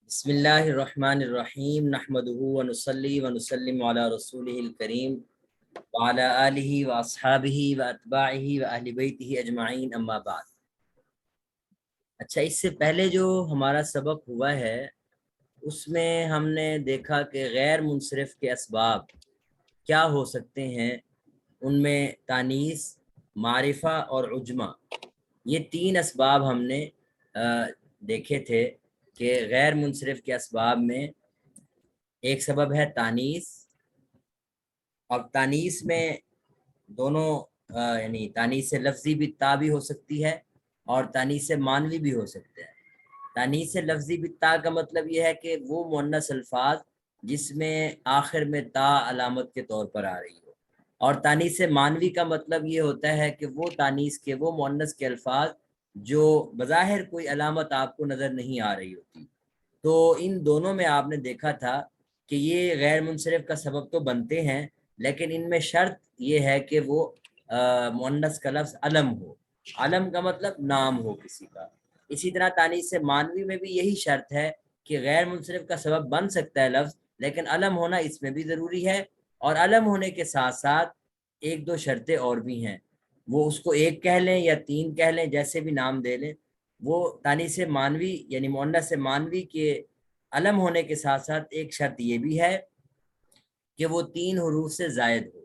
بسم اللہ الرحمن الرحیم نحمدہ ونصلی ونسلم علی رسولہ الکریم وعلی آلہ واصحابہ واتباعہ واہل بیتہ اجمعین اما بعد۔ اچھا، اس سے پہلے جو ہمارا سبق ہوا ہے اس میں ہم نے دیکھا کہ غیر منصرف کے اسباب کیا ہو سکتے ہیں۔ ان میں تانیث، معرفہ اور عجمہ، یہ تین اسباب ہم نے دیکھے تھے کہ غیر منصرف کے اسباب میں ایک سبب ہے تانیث، اور تانیث میں دونوں یعنی تانیث لفظی بھی تا بھی ہو سکتی ہے اور تانیث معنوی بھی ہو سکتا ہے۔ تانیث لفظی بھی تا کا مطلب یہ ہے کہ وہ مؤنث الفاظ جس میں آخر میں تا علامت کے طور پر آ رہی ہو، اور تانیث معنوی کا مطلب یہ ہوتا ہے کہ وہ تانیث کے وہ مؤنث کے الفاظ جو بظاہر کوئی علامت آپ کو نظر نہیں آ رہی ہوتی۔ تو ان دونوں میں آپ نے دیکھا تھا کہ یہ غیر منصرف کا سبب تو بنتے ہیں، لیکن ان میں شرط یہ ہے کہ وہ مؤنث کا لفظ علم ہو۔ علم کا مطلب نام ہو کسی کا۔ اسی طرح تانیث معنوی میں بھی یہی شرط ہے کہ غیر منصرف کا سبب بن سکتا ہے لفظ، لیکن علم ہونا اس میں بھی ضروری ہے، اور علم ہونے کے ساتھ ساتھ ایک دو شرطیں اور بھی ہیں، وہ اس کو ایک کہہ لیں یا تین کہہ لیں، جیسے بھی نام دے لیں۔ وہ تانیث معنوی یعنی مؤنث معنوی کے علم ہونے کے ساتھ ساتھ ایک شرط یہ بھی ہے کہ وہ 3 حروف سے زائد ہو۔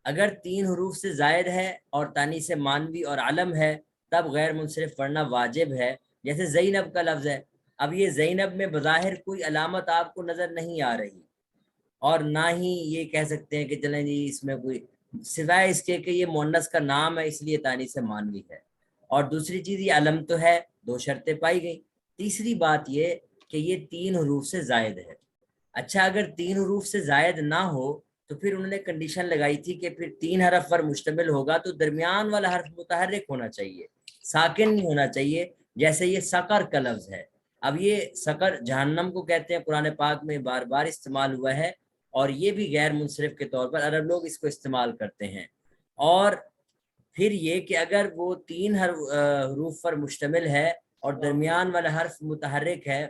اگر 3 حروف سے زائد ہے اور تانیث معنوی اور علم ہے تب غیر منصرف پڑھنا واجب ہے۔ جیسے زینب کا لفظ ہے، اب یہ زینب میں بظاہر کوئی علامت آپ کو نظر نہیں آ رہی، اور نہ ہی یہ کہہ سکتے ہیں کہ چلیں جی اس میں کوئی، سوائے اس کے کہ یہ مؤنث کا نام ہے اس لیے تانیث معنوی ہے، اور دوسری چیز یہ علم تو ہے، 2 شرطیں پائی گئی۔ تیسری بات یہ کہ یہ 3 حروف سے زائد ہے۔ اچھا، اگر 3 حروف سے زائد نہ ہو تو پھر انہوں نے کنڈیشن لگائی تھی کہ پھر 3 حرف پر مشتمل ہوگا تو درمیان والا حرف متحرک ہونا چاہیے، ساکن نہیں ہونا چاہیے۔ جیسے یہ سقر کا لفظ ہے، اب یہ سقر جہنم کو کہتے ہیں، قرآن پاک میں بار بار استعمال ہوا ہے، اور یہ بھی غیر منصرف کے طور پر عرب لوگ اس کو استعمال کرتے ہیں۔ اور پھر یہ کہ اگر وہ 3 حروف پر مشتمل ہے اور درمیان والا حرف متحرک ہے،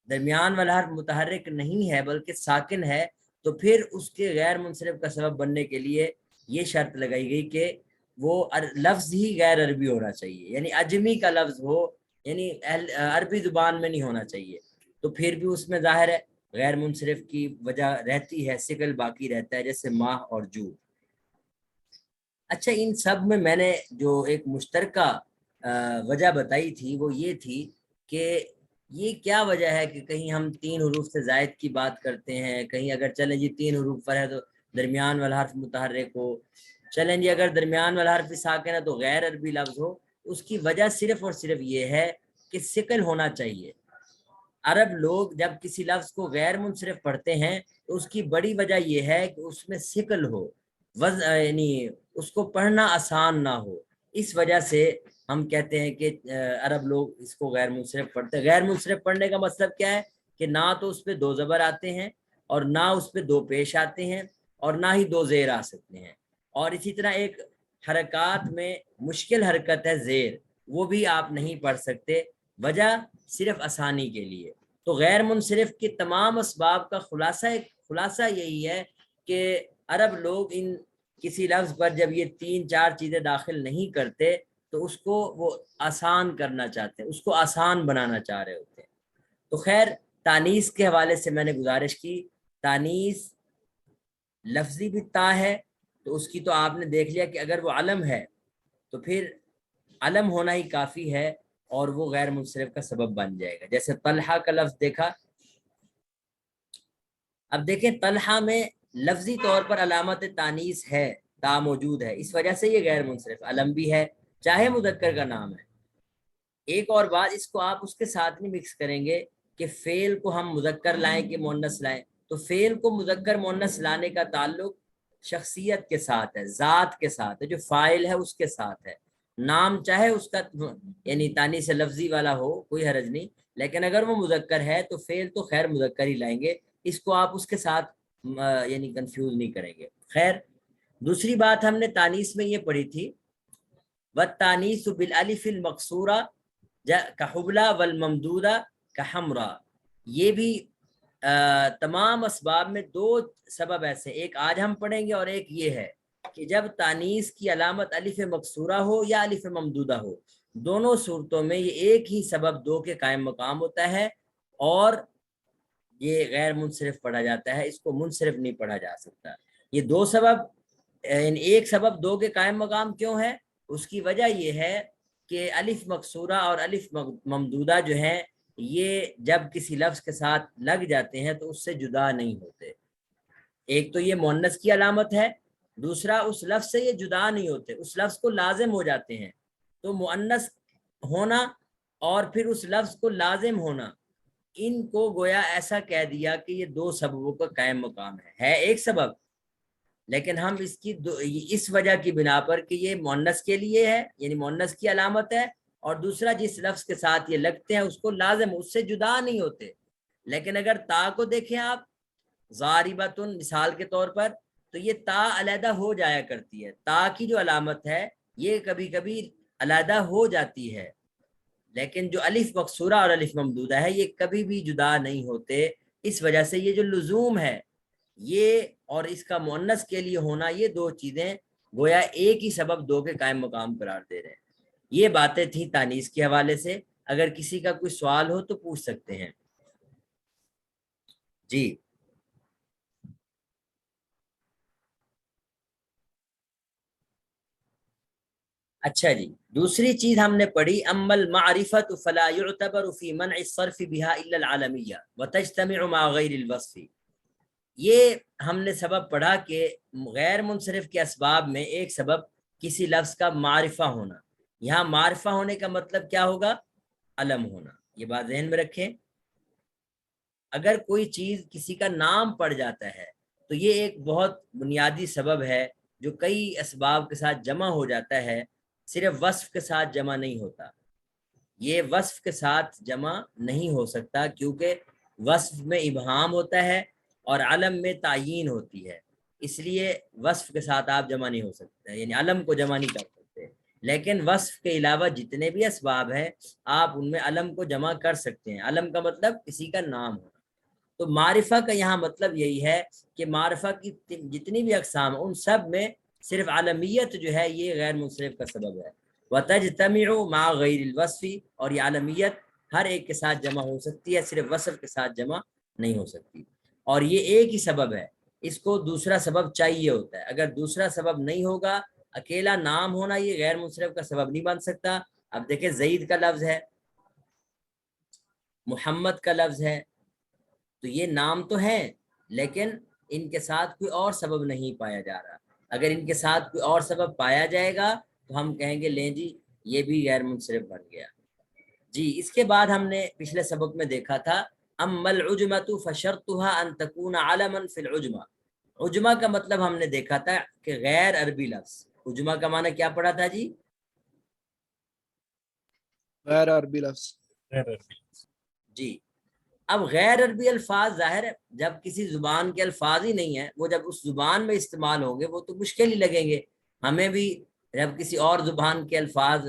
درمیان والا حرف متحرک نہیں ہے بلکہ ساکن ہے، تو پھر اس کے غیر منصرف کا سبب بننے کے لیے یہ شرط لگائی گئی کہ وہ لفظ ہی غیر عربی ہونا چاہیے، یعنی اجمی کا لفظ ہو، یعنی عربی زبان میں نہیں ہونا چاہیے، تو پھر بھی اس میں ظاہر ہے غیر منصرف کی وجہ رہتی ہے، ثقل باقی رہتا ہے، جیسے ماہ اور جو۔ اچھا، ان سب میں نے جو ایک مشترکہ وجہ بتائی تھی وہ یہ تھی کہ یہ کیا وجہ ہے کہ کہیں ہم 3 حروف سے زائد کی بات کرتے ہیں، کہیں اگر چلیں جی 3 حروف پر ہے تو درمیان والا حرف متحرک ہو، چلیں جی اگر درمیان والا حرف ساکن ہے تو غیر عربی لفظ ہو۔ اس کی وجہ صرف اور صرف یہ ہے کہ ثقل ہونا چاہیے۔ عرب لوگ جب کسی لفظ کو غیر منصرف پڑھتے ہیں تو اس کی بڑی وجہ یہ ہے کہ اس میں ثقل ہو، یعنی اس کو پڑھنا آسان نہ ہو۔ اس وجہ سے ہم کہتے ہیں کہ عرب لوگ اس کو غیر منصرف پڑھتے ہیں۔ غیر منصرف پڑھنے کا مطلب کیا ہے کہ نہ تو اس پہ 2 زبر آتے ہیں، اور نہ اس پہ 2 پیش آتے ہیں، اور نہ ہی 2 زیر آ سکتے ہیں، اور اسی طرح ایک حرکات میں مشکل حرکت ہے زیر، وہ بھی آپ نہیں پڑھ سکتے، وجہ صرف آسانی کے لیے۔ تو غیر منصرف کے تمام اسباب کا خلاصہ یہی ہے کہ عرب لوگ ان کسی لفظ پر جب یہ 3-4 چیزیں داخل نہیں کرتے تو اس کو وہ آسان کرنا چاہتے ہیں، اس کو آسان بنانا چاہ رہے ہوتے ہیں۔ تو خیر، تانیث کے حوالے سے میں نے گزارش کی، تانیث لفظی بھی تا ہے تو اس کی تو آپ نے دیکھ لیا کہ اگر وہ علم ہے تو پھر علم ہونا ہی کافی ہے اور وہ غیر منصرف کا سبب بن جائے گا۔ جیسے طلحہ کا لفظ دیکھا، اب دیکھیں طلحہ میں لفظی طور پر علامت تانیث ہے، تا موجود ہے، اس وجہ سے یہ غیر منصرف علم بھی ہے چاہے مذکر کا نام ہے۔ ایک اور بات، اس کو آپ اس کے ساتھ نہیں مکس کریں گے کہ فعل کو ہم مذکر لائیں کہ مؤنث لائیں، تو فعل کو مذکر مؤنث لانے کا تعلق شخصیت کے ساتھ ہے، ذات کے ساتھ ہے، جو فاعل ہے اس کے ساتھ ہے۔ نام چاہے اس کا یعنی تانیث لفظی والا ہو کوئی حرج نہیں، لیکن اگر وہ مذکر ہے تو فعل تو خیر مذکر ہی لائیں گے، اس کو آپ اس کے ساتھ یعنی کنفیوز نہیں کریں گے۔ خیر، دوسری بات ہم نے تانیث میں یہ پڑھی تھی، والتانیث بالالف المقصورہ کحبلہ والممدودہ کحمرہ، یہ بھی تمام اسباب میں دو سبب ایسے، ایک آج ہم پڑھیں گے اور ایک یہ ہے کہ جب تانیث کی علامت الف مکسورہ ہو یا الف ممدودہ ہو، دونوں صورتوں میں یہ ایک ہی سبب دو کے قائم مقام ہوتا ہے اور یہ غیر منصرف پڑھا جاتا ہے، اس کو منصرف نہیں پڑھا جا سکتا۔ یہ دو سبب، ایک سبب دو کے قائم مقام کیوں ہے؟ اس کی وجہ یہ ہے کہ الف مکسورہ اور الف ممدودہ جو ہیں یہ جب کسی لفظ کے ساتھ لگ جاتے ہیں تو اس سے جدا نہیں ہوتے۔ ایک تو یہ مؤنث کی علامت ہے، دوسرا اس لفظ سے یہ جدا نہیں ہوتے، اس لفظ کو لازم ہو جاتے ہیں۔ تو مؤنث ہونا اور پھر اس لفظ کو لازم ہونا، ان کو گویا ایسا کہہ دیا کہ یہ دو سببوں کا قائم مقام ہے ایک سبب، لیکن ہم اس کی اس وجہ کی بنا پر کہ یہ مؤنث کے لیے ہے، یعنی مؤنث کی علامت ہے، اور دوسرا جس لفظ کے ساتھ یہ لگتے ہیں اس کو لازم، اس سے جدا نہیں ہوتے۔ لیکن اگر تا کو دیکھیں آپ، ضاربۃن مثال کے طور پر، تو یہ تا علیحدہ ہو جایا کرتی ہے، تا کی جو علامت ہے یہ کبھی کبھی علیحدہ ہو جاتی ہے، لیکن جو الف مکسورہ اور الف ممدودہ ہے یہ کبھی بھی جدا نہیں ہوتے۔ اس وجہ سے یہ جو لزوم ہے یہ اور اس کا مؤنث کے لیے ہونا، یہ دو چیزیں گویا ایک ہی سبب دو کے قائم مقام قرار دے رہے ہیں۔ یہ باتیں تھیں تانیث کے حوالے سے، اگر کسی کا کوئی سوال ہو تو پوچھ سکتے ہیں۔ جی اچھا جی، دوسری چیز ہم نے پڑھی اما المعرفۃ فلا يعتبر في منع الصرف بها الا العالمیہ وتجتمع مع غیر الوصف۔ یہ ہم نے سبب پڑھا کہ غیر منصرف کے اسباب میں ایک سبب کسی لفظ کا معرفہ ہونا، یہاں معرفہ ہونے کا مطلب کیا ہوگا؟ علم ہونا، یہ بات ذہن میں رکھیں۔ اگر کوئی چیز کسی کا نام پڑ جاتا ہے تو یہ ایک بہت بنیادی سبب ہے جو کئی اسباب کے ساتھ جمع ہو جاتا ہے، صرف وصف کے ساتھ جمع نہیں ہوتا۔ یہ وصف کے ساتھ جمع نہیں ہو سکتا کیونکہ وصف میں ابہام ہوتا ہے اور علم میں تعیین ہوتی ہے، اس لیے وصف کے ساتھ آپ جمع نہیں ہو سکتے، یعنی علم کو جمع نہیں کر سکتے۔ لیکن وصف کے علاوہ جتنے بھی اسباب ہیں آپ ان میں علم کو جمع کر سکتے ہیں۔ علم کا مطلب کسی کا نام ہونا۔ تو معرفہ کا یہاں مطلب یہی ہے کہ معرفہ کی جتنی بھی اقسام ان سب میں صرف عالمیت جو ہے یہ غیر منصرف کا سبب ہے۔ وتجتمع مع غیر الوصف، اور یہ عالمیت ہر ایک کے ساتھ جمع ہو سکتی ہے، صرف وصف کے ساتھ جمع نہیں ہو سکتی، اور یہ ایک ہی سبب ہے، اس کو دوسرا سبب چاہیے ہوتا ہے۔ اگر دوسرا سبب نہیں ہوگا، اکیلا نام ہونا یہ غیر منصرف کا سبب نہیں بن سکتا۔ اب دیکھیں زید کا لفظ ہے، محمد کا لفظ ہے، تو یہ نام تو ہیں لیکن ان کے ساتھ کوئی اور سبب نہیں پایا جا رہا۔ اگر ان کے ساتھ کوئی اور سبب پایا جائے گا تو ہم کہیں گے لیں جی یہ بھی غیر منصرف بن گیا۔ جی اس کے بعد ہم نے پچھلے سبق میں دیکھا تھا اما العجمۃ فشرطها ان تكون علما في العجمہ۔ عجمہ کا مطلب ہم نے دیکھا تھا کہ غیر عربی لفظ۔ عجمہ کا معنی کیا پڑھا تھا جی؟ غیر عربی لفظ۔ جی اب غیر عربی الفاظ ظاہر ہے جب کسی زبان کے الفاظ ہی نہیں ہیں، وہ جب اس زبان میں استعمال ہوں گے وہ تو مشکل ہی لگیں گے۔ ہمیں بھی جب کسی اور زبان کے الفاظ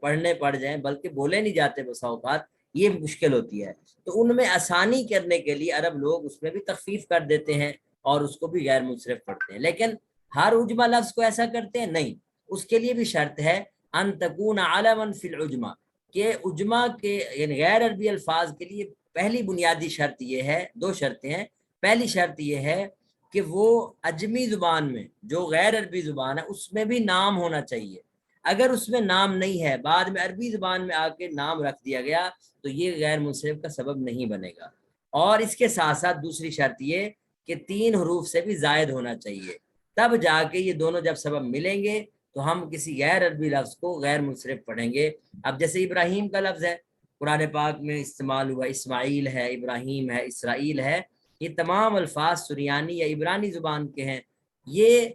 پڑھنے پڑ جائیں، بلکہ بولے نہیں جاتے بسا اوقات، یہ مشکل ہوتی ہے۔ تو ان میں آسانی کرنے کے لیے عرب لوگ اس میں بھی تخفیف کر دیتے ہیں اور اس کو بھی غیر منصرف پڑھتے ہیں، لیکن ہر عجمہ لفظ کو ایسا کرتے ہیں نہیں، اس کے لیے بھی شرط ہے ان تکون علما فی العجمہ، کہ عجمہ کے یعنی غیر عربی الفاظ کے لیے پہلی بنیادی شرط یہ ہے، دو شرطیں ہیں۔ پہلی شرط یہ ہے کہ وہ عجمی زبان میں جو غیر عربی زبان ہے اس میں بھی نام ہونا چاہیے۔ اگر اس میں نام نہیں ہے، بعد میں عربی زبان میں آ کے نام رکھ دیا گیا تو یہ غیر منصرف کا سبب نہیں بنے گا۔ اور اس کے ساتھ ساتھ دوسری شرط یہ کہ 3 حروف سے بھی زائد ہونا چاہیے، تب جا کے یہ دونوں جب سبب ملیں گے تو ہم کسی غیر عربی لفظ کو غیر منصرف پڑھیں گے۔ اب جیسے ابراہیم کا لفظ ہے، قرآن پاک میں استعمال ہوا، اسماعیل ہے، ابراہیم ہے، اسرائیل ہے، یہ تمام الفاظ سریانی یا عبرانی زبان کے ہیں، یہ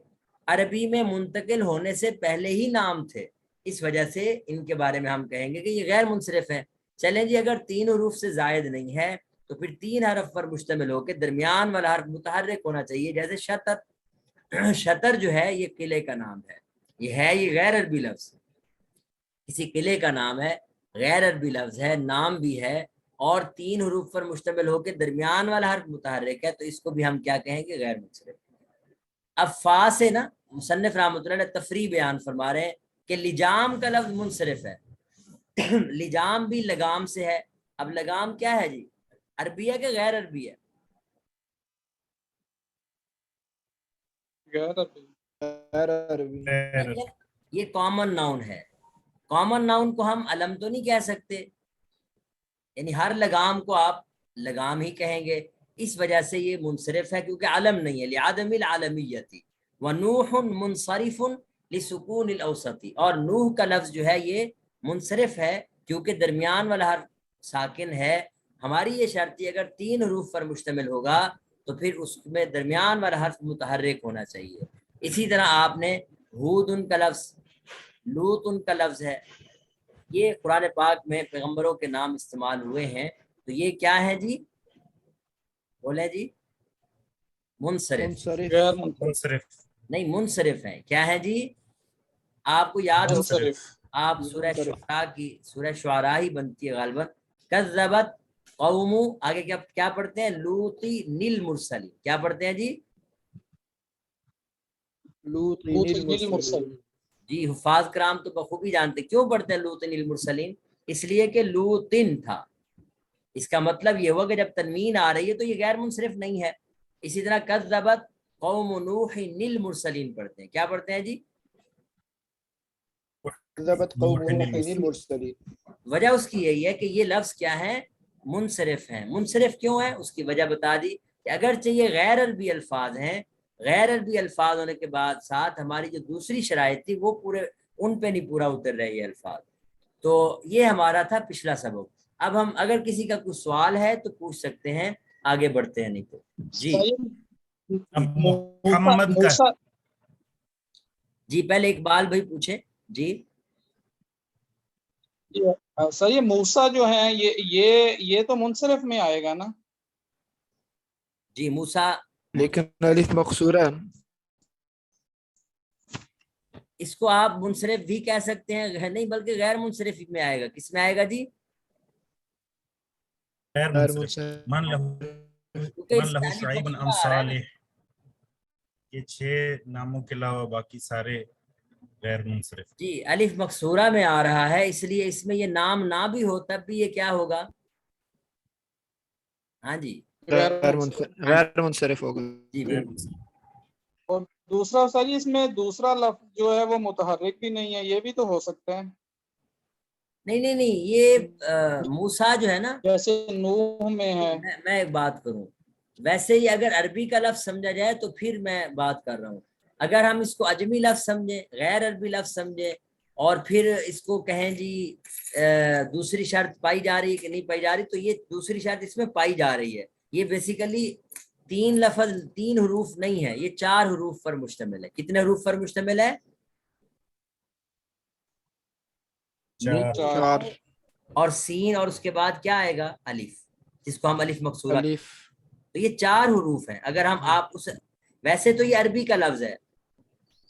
عربی میں منتقل ہونے سے پہلے ہی نام تھے، اس وجہ سے ان کے بارے میں ہم کہیں گے کہ یہ غیر منصرف ہیں۔ چلیں جی اگر 3 حروف سے زائد نہیں ہے تو پھر 3 حرف پر مشتمل ہو کے درمیان والا حرف متحرک ہونا چاہیے، جیسے شطر۔ شطر جو ہے یہ قلعے کا نام ہے، یہ غیر عربی لفظ، کسی قلعے کا نام ہے، غیر عربی لفظ ہے، نام بھی ہے، اور 3 حروف پر مشتمل ہو کے درمیان والا حرف متحرک ہے تو اس کو بھی ہم کیا کہیں گے؟ غیر منصرف۔ اب فا سے نا مصنف رحمۃ اللہ علیہ تفریح بیان فرما رہے ہیں کہ لجام کا لفظ منصرف ہے لجام بھی لگام سے ہے۔ اب لگام کیا ہے جی؟ عربی ہے کہ غیر عربی ہے؟ غیر عربی۔ یہ کامن ناؤن ہے۔ کامن ناؤن کو ہم علم تو نہیں کہہ سکتے، یعنی ہر لگام کو آپ لگام ہی کہیں گے، اس وجہ سے یہ منصرف ہے کیونکہ علم نہیں ہے، لعدم العالمیت۔ ونوح منصرف لسکون الاوسط، اور نوح کا لفظ جو ہے یہ منصرف ہے کیونکہ درمیان والا حرف ساکن ہے۔ ہماری یہ شرط ہے اگر 3 حروف پر مشتمل ہوگا تو پھر اس میں درمیان والا حرف متحرک ہونا چاہیے۔ اسی طرح آپ نے ہود ان کا لفظ، لوط ان کا لفظ ہے، یہ قرآن پاک میں پیغمبروں کے نام استعمال ہوئے ہیں، تو یہ کیا ہے جی؟ بولے جی؟ منصرف غیر منصرف نہیں، منصرف ہیں۔ کیا ہے جی؟ آپ کو یاد ہو، منصرف آپ سورہ شعراء کی، سورہ شعراء ہی بنتی ہے غالباً، کذبت قوم، آگے کیا پڑھتے ہیں؟ لوطی نیل مرسلی، کیا پڑھتے ہیں جی؟ لوط المرسلین۔ جی حفاظ کرام تو بخوبی جانتے کیوں پڑھتے ہیں لوطن المرسلین، اس لیے کہ لوطن تھا، اس کا مطلب یہ ہوا کہ جب تنوین آ رہی ہے تو یہ غیر منصرف نہیں ہے۔ اسی طرح کذبت قوم نوح المرسلین پڑھتے ہیں، کیا پڑھتے ہیں جی؟ کذبت قوم نوح المرسلین۔ وجہ اس کی یہی ہے کہ یہ لفظ کیا ہے؟ منصرف ہیں۔ منصرف کیوں ہے اس کی وجہ بتا دی کہ اگرچہ یہ غیر عربی الفاظ ہیں، غیر عربی الفاظ ہونے کے بعد ساتھ ہماری جو دوسری شرائط تھی وہ پورے ان پہ نہیں پورا اتر رہے یہ الفاظ۔ تو یہ ہمارا تھا پچھلا سبق۔ اب ہم اگر کسی کا کوئی سوال ہے تو پوچھ سکتے ہیں، آگے بڑھتے ہیں، نہیں تو جی اب محمد کا جی پہلے اقبال بھائی پوچھیں جی۔ سر یہ موسیٰ جو ہے یہ تو منصرف میں آئے گا نا؟ جی موسیٰ، لیکن الف مقصورہ ہے۔ اس کو آپ منصرف بھی کہہ سکتے ہیں، نہیں بلکہ غیر منصرف میں آئے گا۔ کس میں آئے گا جی؟ غیر غیر منصرف۔ منصرف۔ من کیونکہ اس لہو کا الف شعیب مقصورہ آ رہا ہے نا۔ امثالہ، یہ 6 ناموں کے علاوہ باقی سارے غیر منصرف۔ جی الف مقصورہ میں آ رہا ہے، اس لیے اس میں یہ نام نہ بھی ہو تب بھی یہ کیا ہوگا؟ ہاں جی غیر منصرف ہوگا۔ جی بالکل۔ اور دوسرا سر اس میں دوسرا لفظ جو ہے وہ متحرک بھی نہیں ہے، یہ بھی تو ہو سکتا ہے؟ نہیں، یہ موسیٰ جو ہے نا، جیسے نوح میں ہے۔ میں ایک بات کروں، ویسے ہی اگر عربی کا لفظ سمجھا جائے تو پھر میں بات کر رہا ہوں، اگر ہم اس کو اجمی لفظ سمجھیں، غیر عربی لفظ سمجھیں، اور پھر اس کو کہیں جی دوسری شرط پائی جا رہی ہے کہ نہیں پائی جا رہی، تو یہ دوسری شرط اس میں پائی جا رہی ہے۔ یہ بیسیکلی 3 لفظ 3 حروف نہیں ہے، یہ 4 حروف پر مشتمل ہے۔ کتنے حروف پر مشتمل ہے؟ 4 اور سین، اور اس کے بعد کیا آئے گا؟ الف، جس کو ہم الف مقصورہ۔ الف۔ تو یہ 4 حروف ہیں۔ اگر ہم آپ اس، ویسے تو یہ عربی کا لفظ ہے،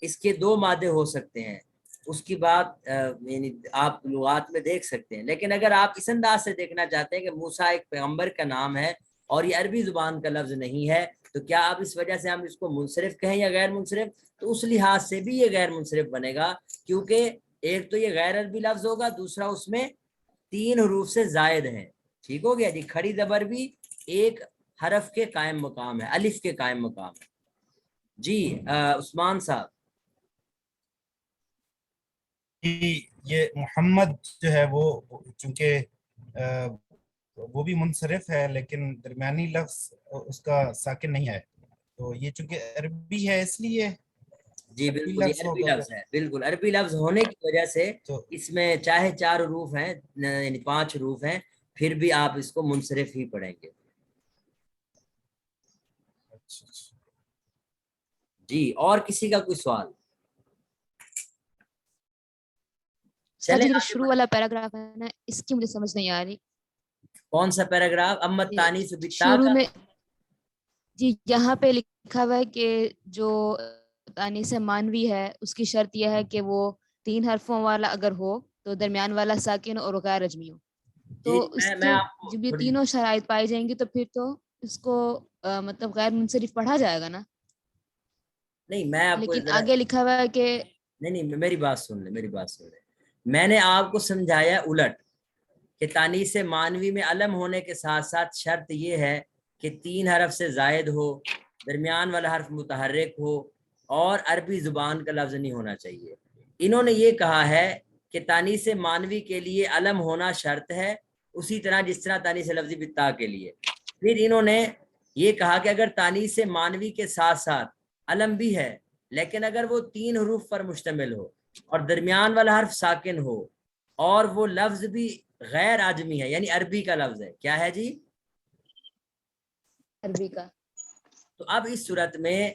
اس کے 2 مادے ہو سکتے ہیں، اس کی بات یعنی آپ لغات میں دیکھ سکتے ہیں، لیکن اگر آپ اس انداز سے دیکھنا چاہتے ہیں کہ موسیٰ ایک پیغمبر کا نام ہے اور یہ عربی زبان کا لفظ نہیں ہے، تو کیا آپ اس وجہ سے ہم اس کو منصرف کہیں یا غیر منصرف؟ تو اس لحاظ سے بھی یہ غیر منصرف بنے گا، کیونکہ ایک تو یہ غیر عربی لفظ ہوگا، دوسرا اس میں 3 حروف سے زائد ہیں۔ ٹھیک ہو گیا جی؟ کھڑی زبر بھی ایک حرف کے قائم مقام ہے، الف کے قائم مقام ہے۔ جی عثمان صاحب۔ یہ محمد جو ہے وہ چونکہ وہ بھی منصرف ہے لیکن درمیانی لفظ اس کا ساکن نہیں ہے، تو یہ چونکہ عربی ہے اس لیے جی بالکل یہ عربی لفظ ہے، بالکل عربی لفظ ہونے کی وجہ سے تو اس میں چاہے 4 حروف ہیں یعنی 5 حروف ہیں، پھر بھی آپ اس کو منصرف ہی پڑھیں گے۔ جی اور کسی کا کوئی سوال؟ سر جی شروع والا پیراگراف ہے نا، اس کی مجھے سمجھ نہیں آ رہی۔ کون سا پیراگراف؟ امت تانیث بالتا شروع کا؟ میں جی یہاں پہ لکھا ہوا ہے کہ جو تانیث مانوی ہے اس کی شرط یہ ہے کہ وہ 3 حرفوں والا اگر ہو تو درمیان والا ساکن اور غیر اجمی ہو۔ تو جی، اس میں کے آپ کو جب یہ تھوڑی- تینوں شرائط پائی جائیں گی تو پھر تو اس کو مطلب غیر منصرف پڑھا جائے گا نا. نہیں میں آپ کو لیکن ذرا آگے لکھا ہوا ہے کہ نہیں میری بات سن لیں، میری بات سن لیں. میں نے آپ کو سمجھایا الٹ کہ تانیث مانوی میں علم ہونے کے ساتھ ساتھ شرط یہ ہے کہ 3 حرف سے زائد ہو، درمیان والا حرف متحرک ہو اور عربی زبان کا لفظ نہیں ہونا چاہیے. انہوں نے یہ کہا ہے کہ تانیث مانوی کے لیے علم ہونا شرط ہے، اسی طرح جس طرح تانیث لفظی بالتا کے لیے. پھر انہوں نے یہ کہا کہ اگر تانیث مانوی کے ساتھ ساتھ علم بھی ہے لیکن اگر وہ 3 حروف پر مشتمل ہو اور درمیان والا حرف ساکن ہو اور وہ لفظ بھی غیر آجمی ہے، یعنی عربی کا لفظ ہے، کیا ہے جی؟ عربی کا. تو اب اس صورت میں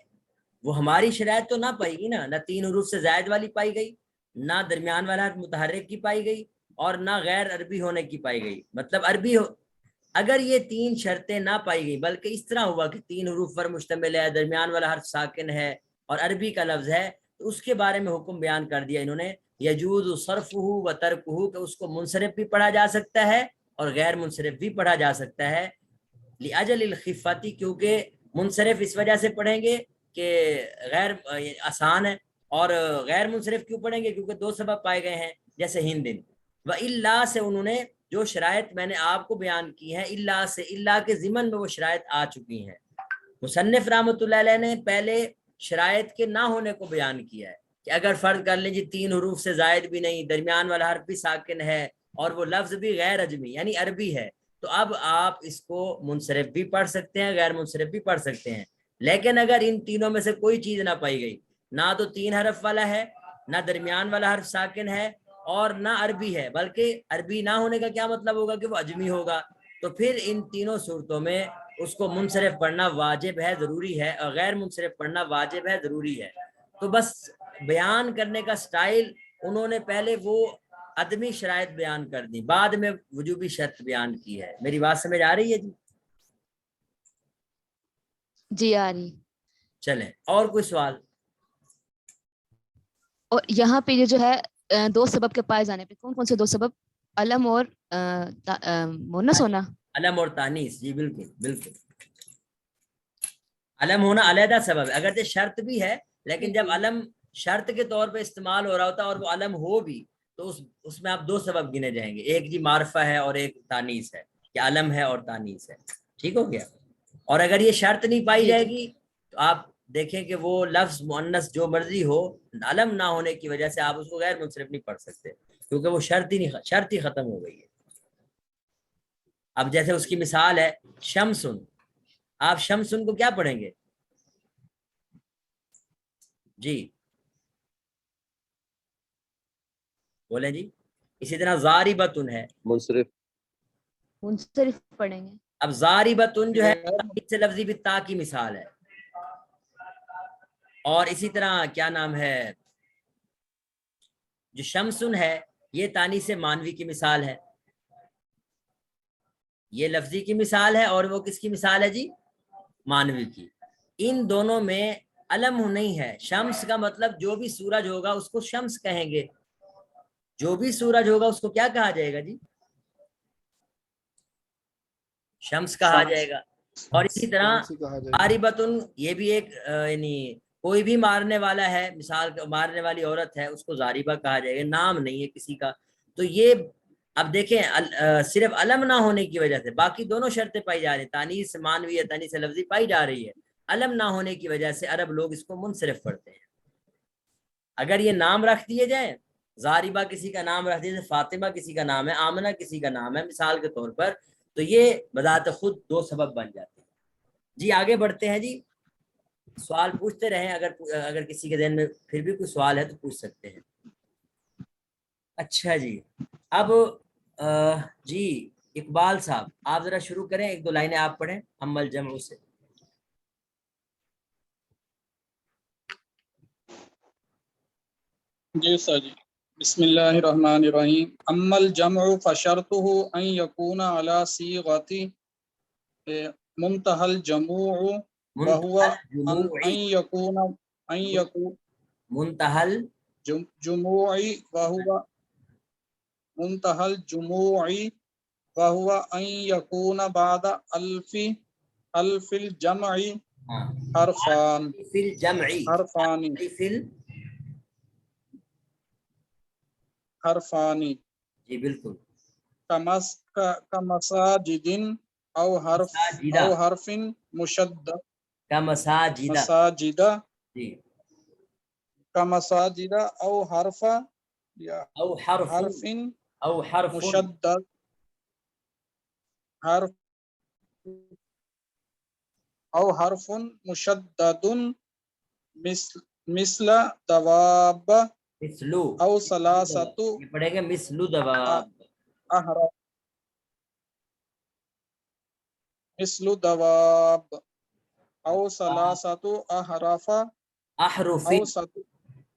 وہ ہماری شرائط تو نہ پائی گی نا، نہ 3 حروف سے زائد والی پائی گئی، نہ درمیان والا حرف متحرک کی پائی گئی، اور نہ غیر عربی ہونے کی پائی گئی. مطلب عربی ہو، اگر یہ 3 شرطیں نہ پائی گئی بلکہ اس طرح ہوا کہ 3 حروف پر مشتمل ہے، درمیان والا حرف ساکن ہے اور عربی کا لفظ ہے، تو اس کے بارے میں حکم بیان کر دیا انہوں نے یجوز صرفہ و ترکہ، کہ اس کو منصرف بھی پڑھا جا سکتا ہے اور غیر منصرف بھی پڑھا جا سکتا ہے. لاجل الخفتی، کیونکہ منصرف اس وجہ سے پڑھیں گے کہ غیر آسان ہے، اور غیر منصرف کیوں پڑھیں گے کیونکہ 2 سبب پائے گئے ہیں جیسے ہندن و اللہ سے. انہوں نے جو شرائط میں نے آپ کو بیان کی ہیں اللہ سے، اللہ کے ضمن میں وہ شرائط آ چکی ہیں. مصنف رحمۃ اللہ علیہ نے پہلے شرائط کے نہ ہونے کو بیان کیا ہے کہ اگر فرض کر لیں جی 3 حروف سے زائد بھی نہیں، درمیان والا حرف بھی ساکن ہے اور وہ لفظ بھی غیر اجمی یعنی عربی ہے، تو اب آپ اس کو منصرف بھی پڑھ سکتے ہیں، غیر منصرف بھی پڑھ سکتے ہیں. لیکن اگر ان تینوں میں سے کوئی چیز نہ پائی گئی، نہ تو 3 حرف والا ہے، نہ درمیان والا حرف ساکن ہے اور نہ عربی ہے، بلکہ عربی نہ ہونے کا کیا مطلب ہوگا کہ وہ اجمی ہوگا، تو پھر ان تینوں صورتوں میں اس کو منصرف پڑھنا واجب ہے، ضروری ہے، اور غیر منصرف پڑھنا واجب ہے، ضروری ہے. تو بس بیان کرنے کا سٹائل انہوں نے پہلے وہ عدمی شرائط بیان کر دی، بعد میں وجوبی شرط بیان کی ہے. میری بات سمجھ آ رہی ہے جی؟ جی آ رہی. چلیں اور کوئی سوال؟ اور یہاں پہ یہ جو ہے 2 سبب کے پائے جانے پہ کون کون سے 2 سبب؟ علم اور مونس ہونا. علم اور تانیث، جی بالکل بالکل. علم ہونا علیحدہ سبب ہے، اگرچہ شرط بھی ہے، لیکن جب علم شرط کے طور پہ استعمال ہو رہا ہوتا ہے اور وہ علم ہو بھی تو اس میں آپ 2 سبب گنے جائیں گے، ایک جی معرفہ ہے اور ایک تانیث ہے، کہ علم ہے اور تانیث ہے. ٹھیک ہو گیا؟ اور اگر یہ شرط نہیں پائی جائے گی تو آپ دیکھیں کہ وہ لفظ مؤنث جو مرضی ہو، علم نہ ہونے کی وجہ سے آپ اس کو غیر منصرف نہیں پڑھ سکتے کیونکہ وہ شرط ہی ختم ہو گئی ہے. اب جیسے اس کی مثال ہے شمسن، آپ شمسن کو کیا پڑھیں گے جی؟ بولیں جی. اسی طرح ضاربتن ہے، منصرف پڑھیں گے. اب ضاربتن جو ہے سے لفظی بالتا کی مثال ہے. اور اسی طرح کیا نام ہے، جو شمسن ہے یہ تانیث مانوی کی مثال ہے، یہ لفظی کی مثال ہے، اور وہ کس کی مثال ہے جی؟ مانوی کی. ان دونوں میں علم نہیں ہے. شمس کا مطلب جو بھی سورج ہوگا اس کو شمس کہیں گے، جو بھی سورج ہوگا اس کو کیا کہا جائے گا جی؟ شمس کہا جائے گا. اور اسی طرح شمس ہی کہا جائے گا. ضاربتن یہ بھی ایک یعنی کوئی بھی مارنے والا ہے، مثال مارنے والی عورت ہے اس کو ضاربہ کہا جائے گا، نام نہیں ہے کسی کا. تو یہ اب دیکھیں صرف علم نہ ہونے کی وجہ سے باقی دونوں شرطیں پائی جا رہی ہیں، تانیث مانوی ہے، تانیث لفظی پائی جا رہی ہے، علم نہ ہونے کی وجہ سے عرب لوگ اس کو منصرف پڑھتے ہیں. اگر یہ نام رکھ دیے جائیں، ضاربہ کسی کا نام رکھ دیے، فاطمہ کسی کا نام ہے، آمنہ کسی کا نام ہے مثال کے طور پر، تو یہ بذات خود 2 سبب بن جاتے ہیں. جی آگے بڑھتے ہیں جی، سوال پوچھتے رہیں، اگر کسی کے ذہن میں پھر بھی کوئی سوال ہے تو پوچھ سکتے ہیں. اچھا جی، اب جی اقبال صاحب آپ ذرا شروع کریں، 1-2 لائنیں آپ پڑھیں اما الجمع سے. جی سر جی. بسم اللہ الرحمن الرحیم. اما الجمع فشرطه ان يكون على صيغة منتهى الجموع وهو ان يكون منتهى جموع وهو منتهى الجموع وهو أن يكون بعد ألف الجمع ہاں حرفان فی الجمعی حرفان فی حرفان جی بالکل كمساجد أو مساجدہ حرف مشدد کا مساجدہ مساجد جی كمساجد أو حرف یا او حرف حرف او حرف مشدد حرف أو حرف مشدد مثل دواب مثلو أو ثلاثة یہ پڑھیں گے مثلو دواب أحرف مثل دواب أو ثلاثة أحرف احرف أو ست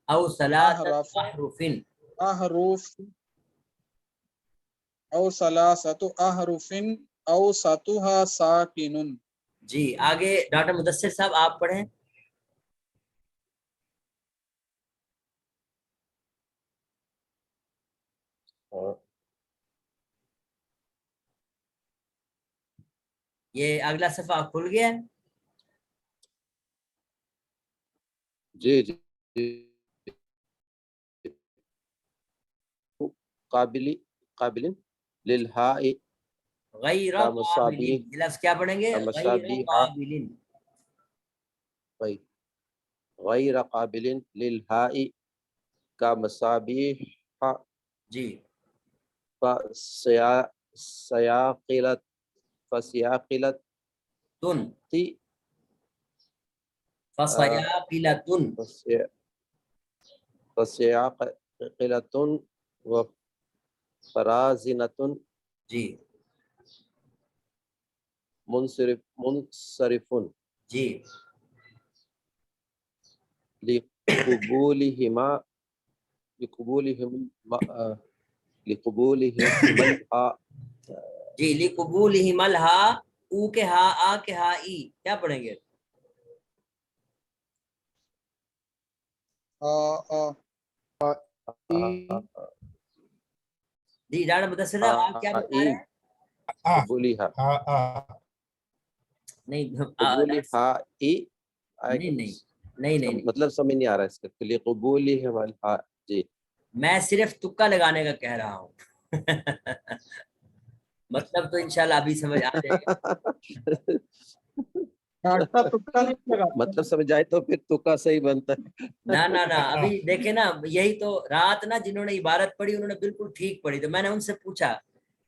او ثلاثة أحرف احرف أحرف أو ثلاثة أحرف أوسطها ساكن. جی آگے ڈاکٹر مدثر صاحب آپ پڑھیں. یہ اگلا صفحہ کھل گیا ہے؟ جی جی قابل للہاء غیر قابل، لفظ کیا پڑھیں گے؟ غیر قابل. غیر قابل للہاء کا مصابیح جی فسیاقلت تن تی فسیاقلتن فسیاقلتن و فرازنتن جی منصرفن جی لقبولہما جی لقبولہم الہا او کے ہا آ کے ہا ای کیا پڑھیں گے؟ جی ڈاکٹر مدثر صاحب آپ کیا بتا رہے ہیں؟ قبولہا نہیں نہیں مطلب سمجھ نہیں آ رہا ہے اس کا. لقبولہم الہا جی میں صرف تکا لگانے کا کہہ رہا ہوں. مطلب تو انشاءاللہ ابھی سمجھ آ جائے گا. مطلب سمجھ آئے تو پھر تکا صحیح بنتا ہے. نہ ابھی دیکھیں نا، یہی تو رات نا جنہوں نے عبارت پڑھی انہوں نے بالکل ٹھیک پڑھی. تو میں نے ان سے پوچھا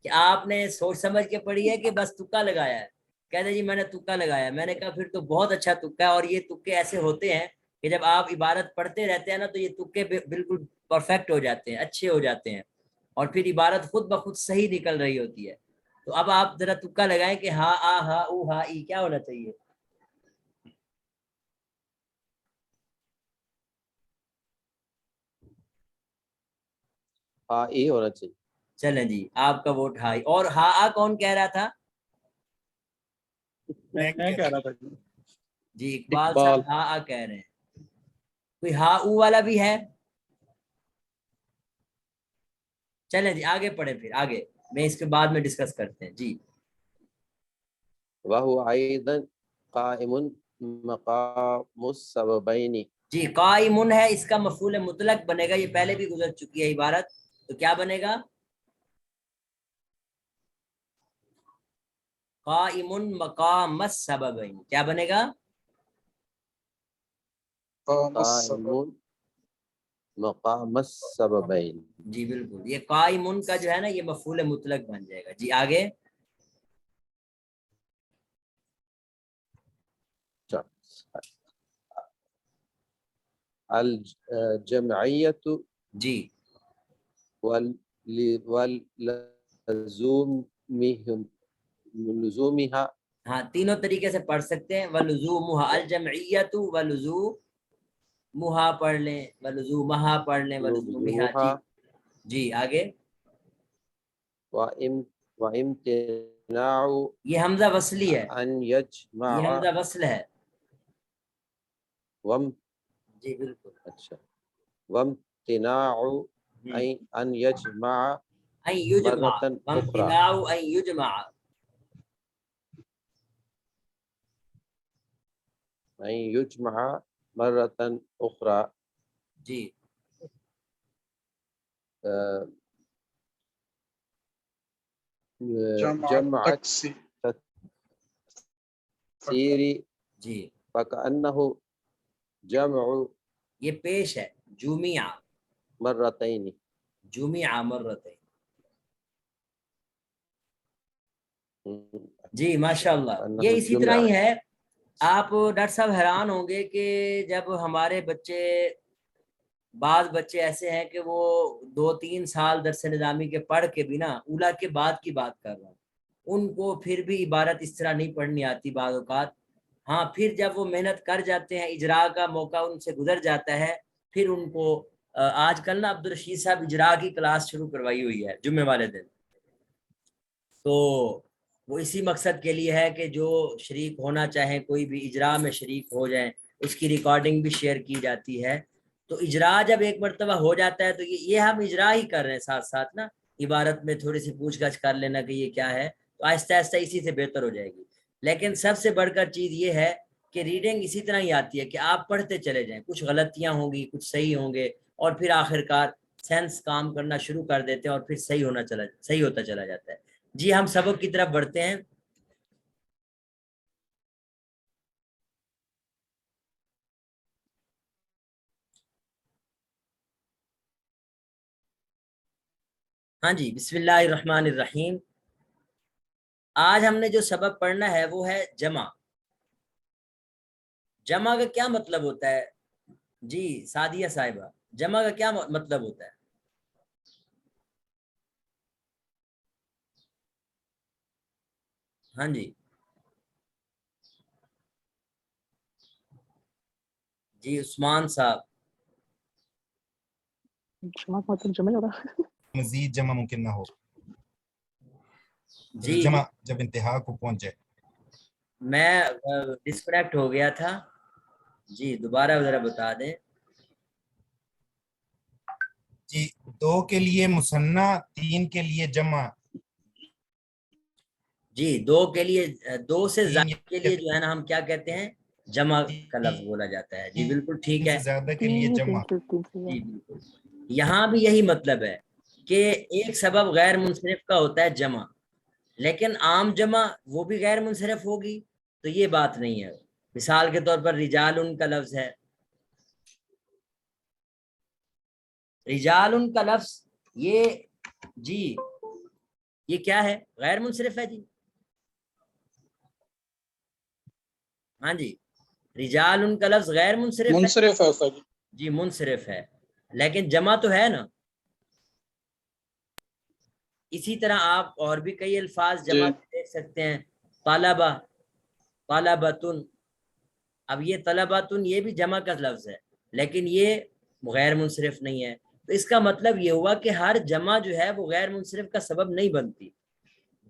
کہ آپ نے سوچ سمجھ کے پڑھی ہے کہ بس تکا لگایا ہے؟ کہتے جی میں نے تکا لگایا. میں نے کہا پھر تو بہت اچھا تکا ہے. اور یہ تکے ایسے ہوتے ہیں کہ جب آپ عبارت پڑھتے رہتے ہیں نا تو یہ تکے بالکل پرفیکٹ ہو جاتے ہیں، اچھے ہو جاتے ہیں، اور پھر عبارت خود بخود صحیح نکل رہی ہوتی ہے. تو اب آپ ذرا تکا لگائیں کہ ہا آ ہا او ہا ای کیا ہونا چاہیے؟ ہاں یہ ہونا چاہیے. چلیں جی آپ کا ووٹ ہائی. اور ہا آ کون کہہ رہا تھا؟ میں کہہ رہا تھا جی اقبال صاحب ہا آ کہہ رہے ہیں. کوئی ہا او والا بھی ہے؟ چلیں جی آگے پڑھیں، پھر آگے میں اس کے بعد میں ڈسکس کرتے ہیں. جی وَهُوَ أَيْضًا قَائِمٌ مَقَامُ السَّبَبَيْنِ. جی قائمن ہے، اس کا مفعول مطلق بنے گا. یہ پہلے بھی گزر چکی ہے عبارت، تو کیا بنے گا؟ قائم مقام السببین. کیا بنے گا؟ قائم مقام السببین. جی بالکل، یہ قائمن کا جو ہے نا یہ مفعول مطلق بن جائے گا. جی آگے. الجمعیت جی ولزومها. ہاں تینوں طریقے سے پڑھ سکتے ہیں. ولزومها الجمعیت ولزومها پڑھ لیں، ولزومها پڑھ لیں، ولزومها. جی جی آگے. وامتناع یہ حمزہ وصلی ہے، ان یجمع. یہ حمزہ وصل ہے. جی بالکل. اچھا. وامتناع ان یجمع أن يجمع مرة أخرى وامتناع أن يجمع أن يجمع مرة أخرى جی جمع تکسی تكسير جی فكأنه جمع یہ پیش ہے جمع مرتين. جمع مرتين جی ماشاء اللہ یہ اسی طرح ہی ہے. آپ ڈاکٹر صاحب حیران ہوں گے کہ جب ہمارے بچے بعض بچے ایسے ہیں کہ وہ 2-3 سال درس نظامی کے پڑھ کے بھی نا اولا کے بعد کی بات کر رہا ہوں ان کو پھر بھی عبارت اس طرح نہیں پڑھنی آتی بعض اوقات. ہاں پھر جب وہ محنت کر جاتے ہیں اجرا کا موقع ان سے گزر جاتا ہے پھر ان کو آج کل نا عبدالرشید صاحب اجرا کی کلاس شروع کروائی ہوئی ہے جمعے والے دن. تو وہ اسی مقصد کے لیے ہے کہ جو شریک ہونا چاہیں کوئی بھی اجرا میں شریک ہو جائیں اس کی ریکارڈنگ بھی شیئر کی جاتی ہے. تو اجرا جب ایک مرتبہ ہو جاتا ہے تو یہ ہم اجرا ہی کر رہے ہیں ساتھ ساتھ نا عبارت میں تھوڑی سی پوچھ گچھ کر لینا کہ یہ کیا ہے تو آہستہ آہستہ اسی سے بہتر ہو جائے گی. لیکن سب سے بڑھ کر چیز یہ ہے کہ ریڈنگ اسی طرح ہی آتی ہے کہ آپ پڑھتے چلے جائیں کچھ غلطیاں ہوں گی کچھ صحیح ہوں گے اور پھر آخرکار سینس کام کرنا شروع کر دیتے ہیں اور پھر صحیح ہوتا چلا جاتا ہے. جی ہم سبق کی طرف بڑھتے ہیں. ہاں جی بسم اللہ الرحمن الرحیم. آج ہم نے جو سبق پڑھنا ہے وہ ہے جمع. جمع کا کیا مطلب ہوتا ہے جی سعدیہ صاحبہ جمع کا کیا مطلب ہوتا ہے؟ ہاں جی عثمان صاحب مزید جمع ممکن نہ ہو جی جمع جب انتہا کو پہنچ جائے. میں ڈسکنیکٹ ہو گیا تھا جی دوبارہ ذرا بتا دیں. جی 2 کے لیے مثنیٰ 3 کے لیے جمع. جی 2 کے لیے 2 سے 3 زائد کے لیے جو ہے نا ہم کیا کہتے ہیں جمع کا لفظ بولا جاتا ہے. جی بالکل ٹھیک ہے سے زیادہ کے لیے جمع. جی بالکل یہاں بھی یہی مطلب ہے کہ ایک سبب غیر منصرف کا ہوتا ہے جمع لیکن عام جمع وہ بھی غیر منصرف ہوگی تو یہ بات نہیں ہے. مثال کے طور پر رجال ان کا لفظ ہے رجال ان کا لفظ یہ جی یہ کیا ہے غیر منصرف ہے جی. ہاں جی رجال ان کا لفظ غیر منصرف ہے منصرف ہے استاد جی. جی منصرف ہے لیکن جمع تو ہے نا. اسی طرح آپ اور بھی کئی الفاظ جمع دیکھ سکتے ہیں. طلبہ طلبتن اب یہ طلبتن یہ بھی جمع کا لفظ ہے لیکن یہ غیر منصرف نہیں ہے. تو اس کا مطلب یہ ہوا کہ ہر جمع جو ہے وہ غیر منصرف کا سبب نہیں بنتی.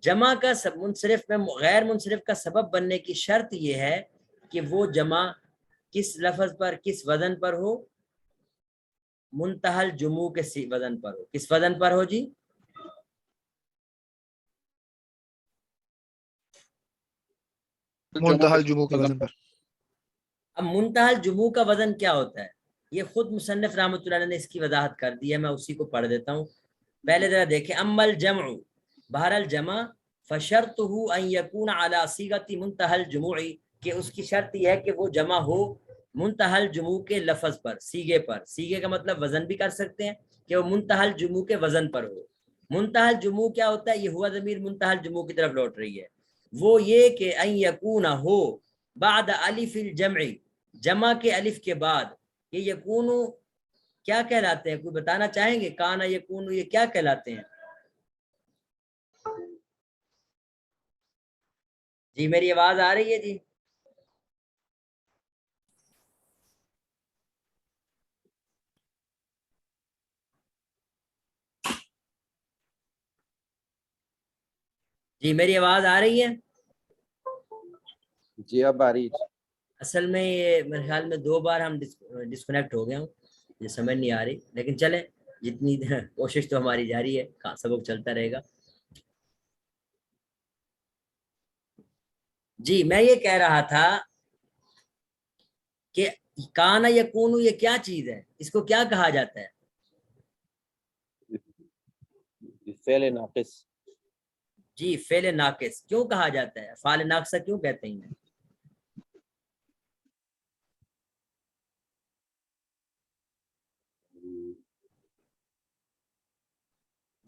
جمع کا منصرف میں غیر منصرف کا سبب بننے کی شرط یہ ہے کہ وہ جمع کس لفظ پر کس وزن پر ہو منتہل جموع کے وزن پر ہو. کس وزن پر ہو جی؟ منتہل جموع کے وزن پر. اب منتہل جموع کا وزن کیا ہوتا ہے یہ خود مصنف رحمۃ اللہ علیہ نے اس کی وضاحت کر دی ہے. میں اسی کو پڑھ دیتا ہوں. پہلے ذرا دیکھیں اما الجمع بہرحال جمع فشرطه ان يكون على صيغه منتهى الجموع کہ اس کی شرط یہ ہے کہ وہ جمع ہو منتہل جموع کے لفظ پر سیغے پر. سیغے کا مطلب وزن بھی کر سکتے ہیں کہ وہ منتہل جموع کے وزن پر ہو. منتہل جموع کیا ہوتا ہے؟ یہ ہوا ضمیر منتہل جموع کی طرف لوٹ رہی ہے. وہ یہ کہ ان یکون ہو بعد الف الجمع جمع کے الف کے بعد. یہ یکون کیا کہلاتے ہیں کوئی بتانا چاہیں گے؟ کانا یکون یہ کیا کہلاتے ہیں؟ جی میری آواز آ رہی ہے جی؟ جی میری آواز آ رہی ہے؟ جی اب آ رہی. اصل میں یہ میرے خیال میں 2 بار ہم ڈسکنیکٹ ہو گئے ہوں یہ سمجھ نہیں آ رہی لیکن چلیں جتنی کوشش تو ہماری جاری ہے، سبق چلتا رہے گا. جی میں یہ کہہ رہا تھا کہ کانا یکونو یہ کیا چیز ہے، اس کو کیا کہا جاتا ہے؟ فعل ناقص. جی فعل ناقص کیوں کہا جاتا ہے، افعال ناقصہ کیوں کہتے ہیں؟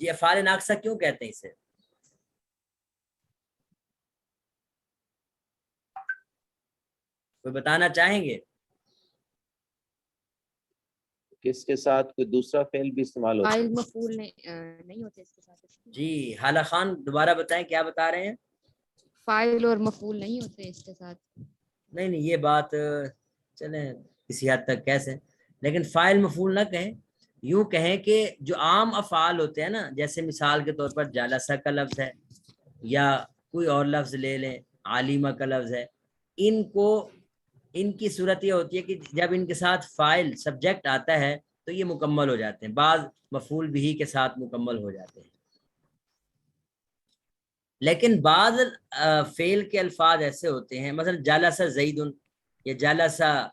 جی افعال ناقصہ کیوں کہتے ہیں اسے؟ کوئی بتانا چاہیں گے؟ کس کے ساتھ کوئی دوسرا فعل بھی استعمال ہوتا ہے. فاعل مفعول نہیں ہوتے اس کے ساتھ. جی حالہ خان دوبارہ بتائیں کیا بتا رہے ہیں؟ فاعل اور مفعول نہیں ہوتے اس کے ساتھ. نہیں یہ بات چلیں کسی حد تک کیسے، لیکن فاعل مفعول نہ کہیں، یوں کہیں کہ جو عام افعال ہوتے ہیں نا، جیسے مثال کے طور پر جالسہ کا لفظ ہے یا کوئی اور لفظ لے لیں، عالمہ کا لفظ ہے، ان کی صورت یہ ہوتی ہے کہ جب ان کے ساتھ فاعل سبجیکٹ آتا ہے تو یہ مکمل ہو جاتے ہیں، بعض مفعول بھی کے ساتھ مکمل ہو جاتے ہیں. لیکن بعض فعل کے الفاظ ایسے ہوتے ہیں، مثلا جالسہ زید یا جالسہ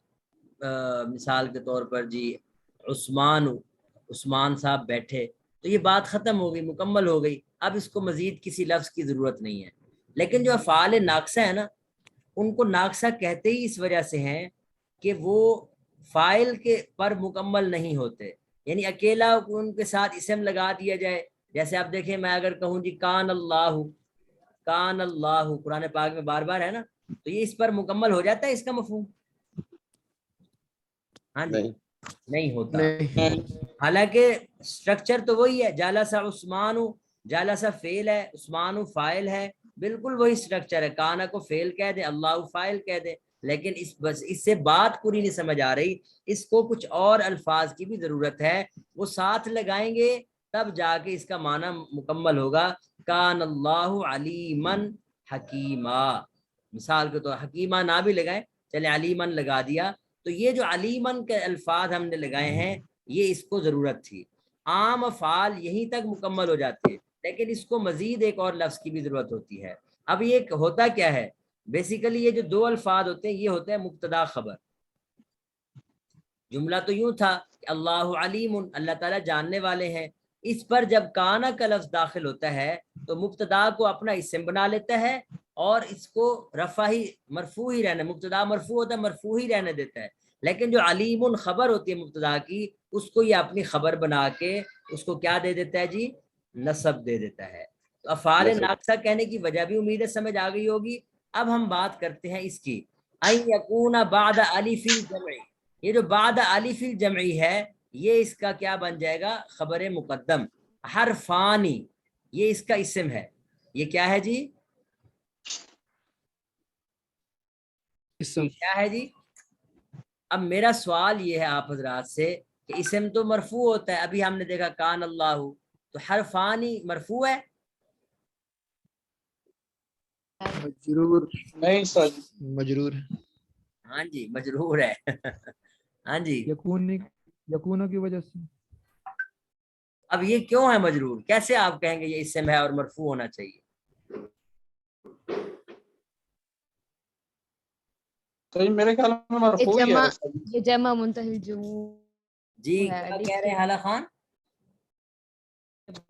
مثال کے طور پر جی عثمان صاحب بیٹھے، تو یہ بات ختم ہو گئی، مکمل ہو گئی، اب اس کو مزید کسی لفظ کی ضرورت نہیں ہے. لیکن جو افعال ناقصہ ہے نا، ان کو ناقصہ کہتے ہی اس وجہ سے ہیں کہ وہ فاعل کے پر مکمل نہیں ہوتے، یعنی اکیلا ان کے ساتھ اسم لگا دیا جائے. جیسے آپ دیکھیں میں اگر کہوں جی کان اللہ قرآن پاک میں بار بار ہے نا، تو یہ اس پر مکمل ہو جاتا ہے اس کا مفہوم؟ ہاں جی نہیں ہوتا. حالانکہ سٹرکچر تو وہی ہے، جالسہ عثمان، جالسہ فعل ہے، عثمان فاعل ہے، بالکل وہی سٹرکچر ہے. کانا کو فعل کہہ دیں، اللہ فاعل کہہ دیں، لیکن اس سے بات پوری نہیں سمجھ آ رہی، اس کو کچھ اور الفاظ کی بھی ضرورت ہے، وہ ساتھ لگائیں گے تب جا کے اس کا معنی مکمل ہوگا. کان اللہ علیمن حکیمہ، مثال کے طور حکیمہ نہ بھی لگائیں، چلے علیمن لگا دیا، تو یہ جو علیمن کے الفاظ ہم نے لگائے ہیں یہ اس کو ضرورت تھی. عام افعال یہیں تک مکمل ہو جاتے ہیں، لیکن اس کو مزید ایک اور لفظ کی بھی ضرورت ہوتی ہے. اب یہ ہوتا کیا ہے، بیسیکلی یہ جو دو الفاظ ہوتے ہیں یہ ہوتے ہیں مبتدا خبر. جملہ تو یوں تھا کہ اللہ علیم، اللہ تعالیٰ جاننے والے ہیں، اس پر جب کانا کا لفظ داخل ہوتا ہے تو مبتدا کو اپنا اسم بنا لیتا ہے اور اس کو رفع ہی مرفوع ہی رہنے، مبتدا مرفوع ہوتا ہے مرفوع ہی رہنے دیتا ہے. لیکن جو علیم خبر ہوتی ہے مبتدا کی، اس کو یہ اپنی خبر بنا کے اس کو کیا دے دیتا ہے جی، نصب دے دیتا ہے. تو افعال ناقصہ کہنے کی وجہ بھی امید ہے سمجھ آ گئی ہوگی. اب ہم بات کرتے ہیں اس کی، ان یکون بعد الف الجمع، یہ جو بعد الف الجمعی ہے یہ اس کا کیا بن جائے گا، خبر مقدم. حرفانی یہ اس کا اسم ہے، یہ کیا ہے جی، کیا ہے جی. اب میرا سوال یہ ہے آپ حضرات سے کہ اسم تو مرفوع ہوتا ہے، ابھی ہم نے دیکھا کان اللہ، تو حرفانی مرفوع ہے؟ مجرور نہیں سر، مجرور ہاں جی مجرور ہے. ہاں جی یکون کی وجہ سے. اب یہ کیوں ہے مجرور، کیسے آپ کہیں گے یہ اسم ہے اور مرفوع ہونا چاہیے؟ تو میرے خیال میں مرفوع ہی ہے سر. یہ جمع منتہی جموع جی کیا کہہ رہے ہیں حالہ خان؟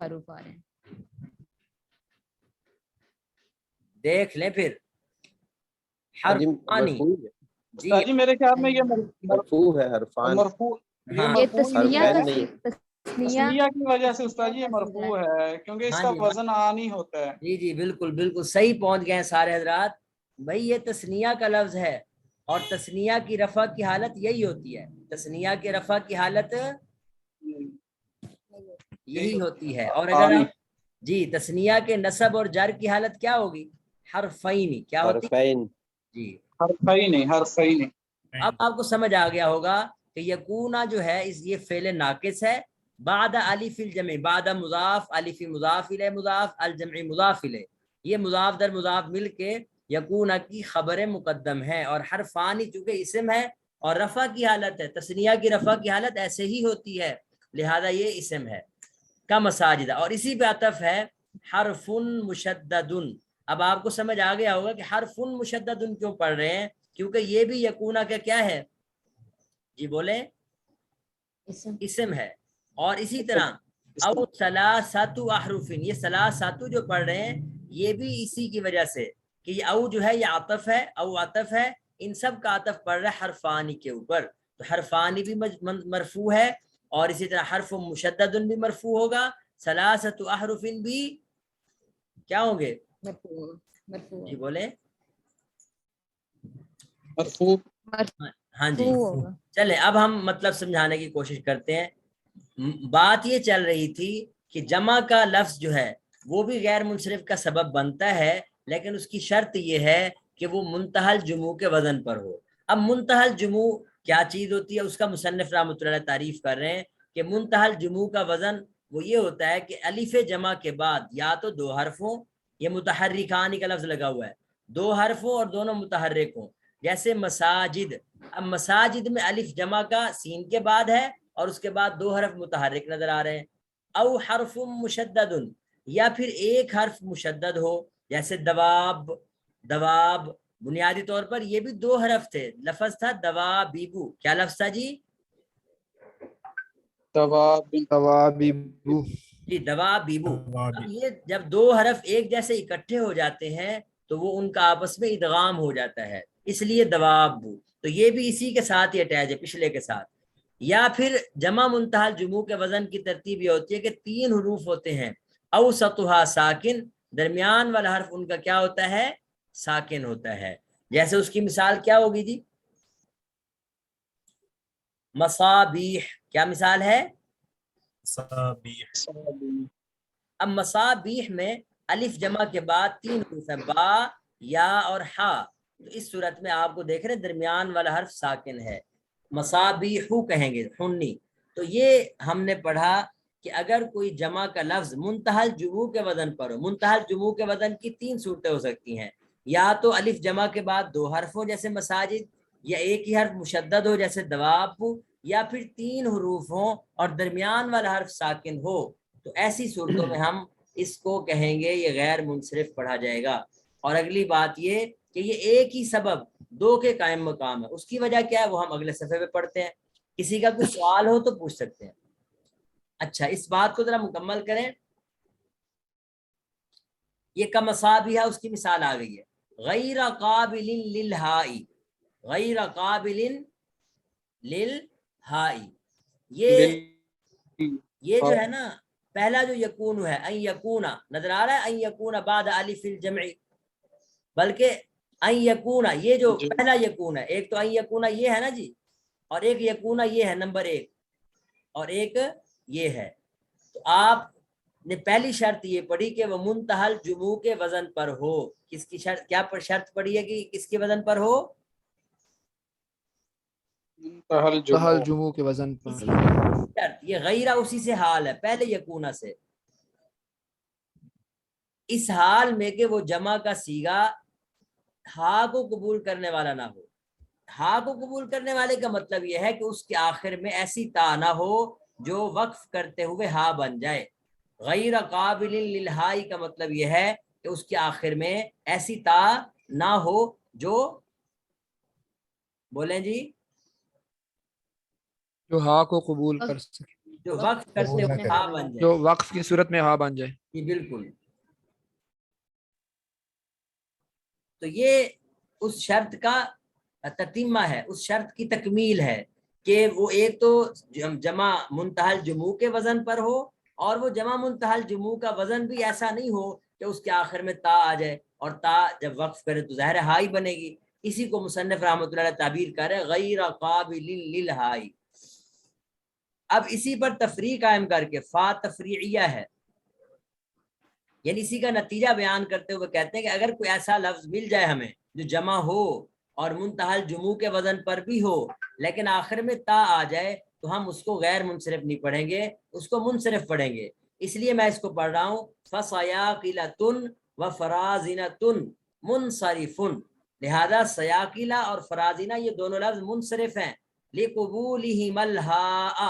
حروف آ رہے ہیں. دیکھ لیں پھر حرفانی. جی جی میرے خیال میں یہ مرفوع ہے حرفان. مرفوع، یہ ہاں یہ مرفوع تسنیہ کی وجہ سے استاد جی یہ مرفوع ہے کیونکہ اس ہاں کا جی وزن آن ہی ہوتا ہے. جی جی بالکل بالکل صحیح پہنچ گئے ہیں سارے حضرات. بھائی یہ تسنیہ کا لفظ ہے اور تسنیہ کی رفع کی حالت یہی ہوتی ہے، تسنیہ کی رفع کی حالت یہی ہوتی ہے. اور اگر آپ جی تسنیہ کے نصب اور جر کی حالت کیا ہوگی، حرفین، کیا ہوتی حرفین. جی حرفین. اب آپ کو سمجھ آ گیا ہوگا کہ یکونا جو ہے یہ فعل ناقص ہے، بعد الف الجمع، بعد مضاف، الف مضاف الیہ مضاف، الجمع مضاف الیہ، یہ مضاف در مضاف مل کے یکونا کی خبر مقدم ہے. اور حرفانی چونکہ اسم ہے اور رفع کی حالت ہے، تسنیہ کی رفع کی حالت ایسے ہی ہوتی ہے، لہذا یہ اسم ہے کا مساجد، اور اسی پہ عطف ہے حرف مشدد. اب آپ کو سمجھ آ گیا ہوگا کہ حرف مشدد کیوں پڑھ رہے ہیں، کیونکہ یہ بھی یکونا کا کیا ہے جی بولیں اسم ہے. اور اسی طرح او ثلاثۃ احرف، یہ ثلاثۃ جو پڑھ رہے ہیں یہ بھی اسی کی وجہ سے کہ یہ او جو ہے یہ عطف ہے، او عطف ہے، ان سب کا عطف پڑھ رہا ہے حرفانی کے اوپر، تو حرفانی بھی مرفوع ہے، اور اسی طرح حرف مشدد بھی مرفوع ہوگا، ثلاثۃ احرف بھی کیا ہوں گے جی بولیں مرفوع ہاں جی. چلے اب ہم مطلب سمجھانے کی کوشش کرتے ہیں. بات یہ چل رہی تھی کہ جمع کا لفظ جو ہے وہ بھی غیر منصرف کا سبب بنتا ہے، لیکن اس کی شرط یہ ہے کہ وہ منتہی الجموع کے وزن پر ہو. اب منتہی الجموع کیا چیز ہوتی ہے، اس کا مصنف رحمۃ اللہ تعریف کر رہے ہیں کہ منتہی الجموع کا وزن وہ یہ ہوتا ہے کہ الف جمع کے بعد یا تو دو حرفوں، یہ متحرکان کا لفظ لگا ہوا ہے، دو حرفوں اور دونوں متحرک ہوں، جیسے مساجد. اب مساجد میں الف جمع کا سین کے بعد ہے اور اس کے بعد دو حرف متحرک نظر آ رہے ہیں. او حرف مشدد، یا پھر ایک حرف مشدد ہو، جیسے دواب. دواب بنیادی طور پر یہ بھی دو حرف تھے، لفظ تھا دوابیبو. کیا لفظ تھا جی؟ توابیبو. جی دوابیبو. اب یہ جب دو حرف ایک جیسے اکٹھے ہو جاتے ہیں تو وہ ان کا آپس میں ادغام ہو جاتا ہے، اس لیے دوابو. تو یہ بھی اسی کے ساتھ ہی اٹیچ ہے، پچھلے کے ساتھ. یا پھر جمع منتہی الجموع کے وزن کی ترتیب یہ ہوتی ہے کہ تین حروف ہوتے ہیں، اوسطھا ساکن، درمیان والا حرف ان کا کیا ہوتا ہے ساکن ہوتا ہے. جیسے اس کی مثال کیا ہوگی جی؟ مصابیح. کیا مثال ہے؟ اب مصابیح میں الف جمع کے بعد تین حروف ہیں، با، یا اور ہا. تو اس صورت میں آپ کو دیکھ رہے ہیں درمیان والا حرف ساکن ہے، مصابیحو کہیں گے حنی. تو یہ ہم نے پڑھا کہ اگر کوئی جمع کا لفظ منتہی الجموع کے وزن پر ہو، منتہی الجموع کے وزن کی تین صورتیں ہو سکتی ہیں، یا تو الف جمع کے بعد دو حرف ہو جیسے مساجد، یا ایک ہی حرف مشدد ہو جیسے دواب، یا پھر تین حروف ہوں اور درمیان والا حرف ساکن ہو. تو ایسی صورتوں میں ہم اس کو کہیں گے یہ غیر منصرف پڑھا جائے گا. اور اگلی بات یہ کہ یہ ایک ہی سبب دو کے قائم مقام ہے. اس کی وجہ کیا ہے وہ ہم اگلے صفحے پہ پڑھتے ہیں. کسی کا کوئی سوال ہو تو پوچھ سکتے ہیں. اچھا اس بات کو ذرا مکمل کریں. یہ کمصابیح اس کی مثال آ گئی ہے، غیر قابل للہائی، غیر قابل للہائی. یہ جو ہے نا پہلا جو یکون ہے ان یکونا نظر آ رہا ہے، ان یکونا بعد الف الجمع، بلکہ ان یکونا یہ جو پہلا یکون ہے، ایک تو ان یکونا یہ ہے نا جی، اور ایک یکونا یہ ہے نمبر ایک، اور ایک یہ ہے. تو آپ نے پہلی شرط یہ پڑھی کہ وہ منتہی الجموع کے وزن پر ہو. کس کی شرط، کیا پر شرط پڑھی ہے کہ کس کے وزن پر ہو؟ منتہی الجموع کے وزن پر. شرط یہ غیرہ اسی سے حال ہے پہلے یکونا سے، اس حال میں کہ وہ جمع کا صیغہ ہا کو قبول کرنے والا نہ ہو. ہا کو قبول کرنے والے کا مطلب یہ ہے کہ اس کے آخر میں ایسی تا نہ ہو جو وقف کرتے ہوئے ہا بن جائے. غیر قابل للہائی کا مطلب یہ ہے کہ اس کے آخر میں ایسی تا نہ ہو جو بولیں جی جو ہا کو قبول کر سکے، جو وقف کرتے ہوئے ہا بن جائے. جو وقف کی صورت میں ہا بن جائے. جی بالکل. تو یہ اس شرط کا تتمہ ہے، اس شرط کی تکمیل ہے کہ وہ ایک تو جمع منتہی الجموع کے وزن پر ہو، اور وہ جمع منتہی الجموع کا وزن بھی ایسا نہیں ہو کہ اس کے آخر میں تا آ جائے، اور تا جب وقف کرے تو ظاہر ہائی بنے گی. اسی کو مصنف رحمۃ اللہ علیہ تعبیر کر رہے غیر قابل للہائی. اب اسی پر تفریع قائم کر کے فا تفریعیہ ہے، یعنی اسی کا نتیجہ بیان کرتے ہوئے کہتے ہیں کہ اگر کوئی ایسا لفظ مل جائے ہمیں جو جمع ہو اور منتہی الجموع کے وزن پر بھی ہو لیکن آخر میں تا آ جائے تو ہم اس کو غیر منصرف نہیں پڑھیں گے، اس کو منصرف پڑھیں گے. اس لیے میں اس کو پڑھ رہا ہوں فَصَيَاقِلَةٌ وَفَرَازِنَةٌ مُنصَرِفٌ. لہذا سیاقلہ اور فرازینہ یہ دونوں لفظ منصرف ہیں، لِقُبُولِهِمَا الْہَاءَ،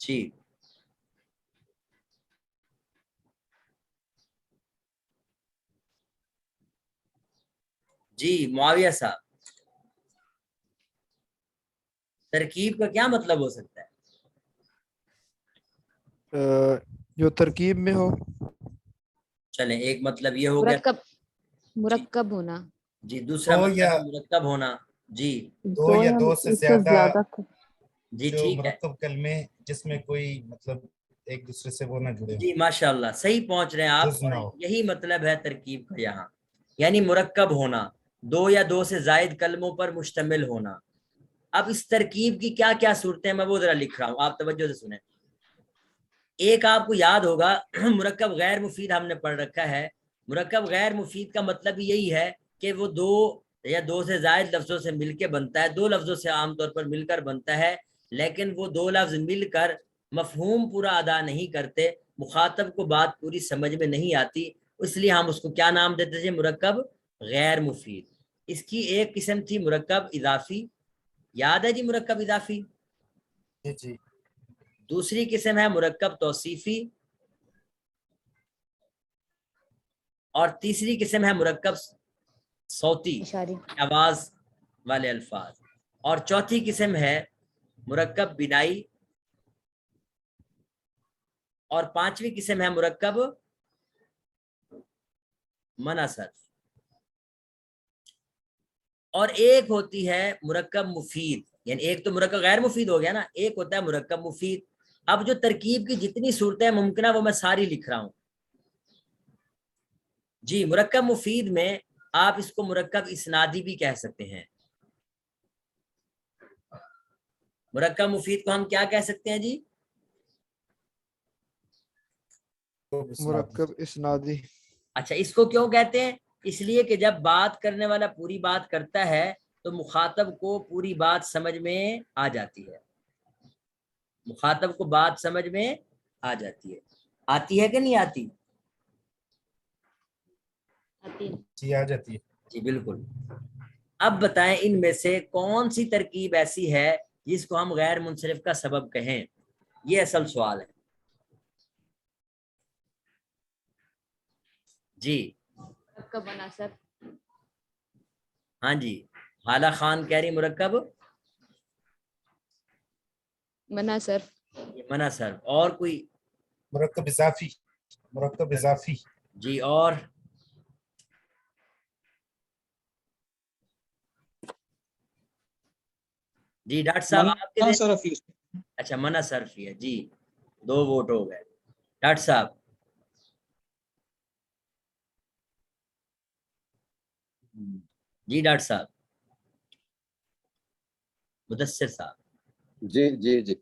جی جی معاویہ صاحب، ترکیب کا کیا مطلب ہو سکتا ہے؟ جو ترکیب میں ہو. چلیں ایک مطلب یہ ہو گیا. مرکب ہونا. جی دوسرا دو مطلب یا ہے مرکب ہونا. جی دو یا دو سے زیادہ جی جو ٹھیک ہے. مرکب کلمے جس میں کوئی مطلب ایک دوسرے سے وہ نہ جڑے ہوں. جی ماشاء اللہ صحیح پہنچ رہے ہیں آپ. جز نہ ہو. یہی مطلب ہے ترکیب کا یہاں، یعنی مرکب ہونا، دو یا دو سے زائد کلموں پر مشتمل ہونا. اب اس ترکیب کی کیا کیا صورتیں میں وہ ذرا لکھ رہا ہوں، آپ توجہ سے سنیں. ایک آپ کو یاد ہوگا مرکب غیر مفید ہم نے پڑھ رکھا ہے. مرکب غیر مفید کا مطلب یہی ہے کہ وہ دو یا دو سے زائد لفظوں سے مل کے بنتا ہے، دو لفظوں سے عام طور پر مل کر بنتا ہے، لیکن وہ دو لفظ مل کر مفہوم پورا ادا نہیں کرتے، مخاطب کو بات پوری سمجھ میں نہیں آتی، اس لیے ہم اس کو کیا نام دیتے تھے؟ مرکب غیر مفید. اس کی ایک قسم تھی مرکب اضافی، یاد ہے جی مرکب اضافی؟ جی جی. دوسری قسم ہے مرکب توصیفی، اور تیسری قسم ہے مرکب صوتی، اشاری. آواز والے الفاظ، اور چوتھی قسم ہے مرکب بنائی، اور پانچویں قسم ہے مرکب مناصرف، اور ایک ہوتی ہے مرکب مفید. یعنی ایک تو مرکب غیر مفید ہو گیا نا، ایک ہوتا ہے مرکب مفید. اب جو ترکیب کی جتنی صورتیں ممکنہ وہ میں ساری لکھ رہا ہوں. جی مرکب مفید میں آپ اس کو مرکب اسنادی بھی کہہ سکتے ہیں. مرکب مفید کو ہم کیا کہہ سکتے ہیں جی؟ مرکب اسنادی. اچھا اس کو کیوں کہتے ہیں؟ اس لیے کہ جب بات کرنے والا پوری بات کرتا ہے تو مخاطب کو پوری بات سمجھ میں آ جاتی ہے، مخاطب کو بات سمجھ میں آ جاتی ہے. آتی ہے کہ نہیں آتی؟ جی آ جاتی ہے. جی بالکل. اب بتائیں ان میں سے کون سی ترکیب ایسی ہے جس کو ہم غیر منصرف کا سبب کہیں؟ یہ اصل سوال ہے. جی مرکب مناصب. ہاں جی حالہ خان کہہ رہی مرکب مناصب. مناصرف. اور کوئی؟ مرکب اضافی. مرکب اضافی. جی اور؟ جی ڈاکٹر صاحب آپ کے مناصرفی. اچھا مناصرف ہی ہے. جی 2 ووٹ ہو گئے. ڈاکٹر صاحب جی ڈاکٹر صاحب مدثر صاحب. جی جی جی.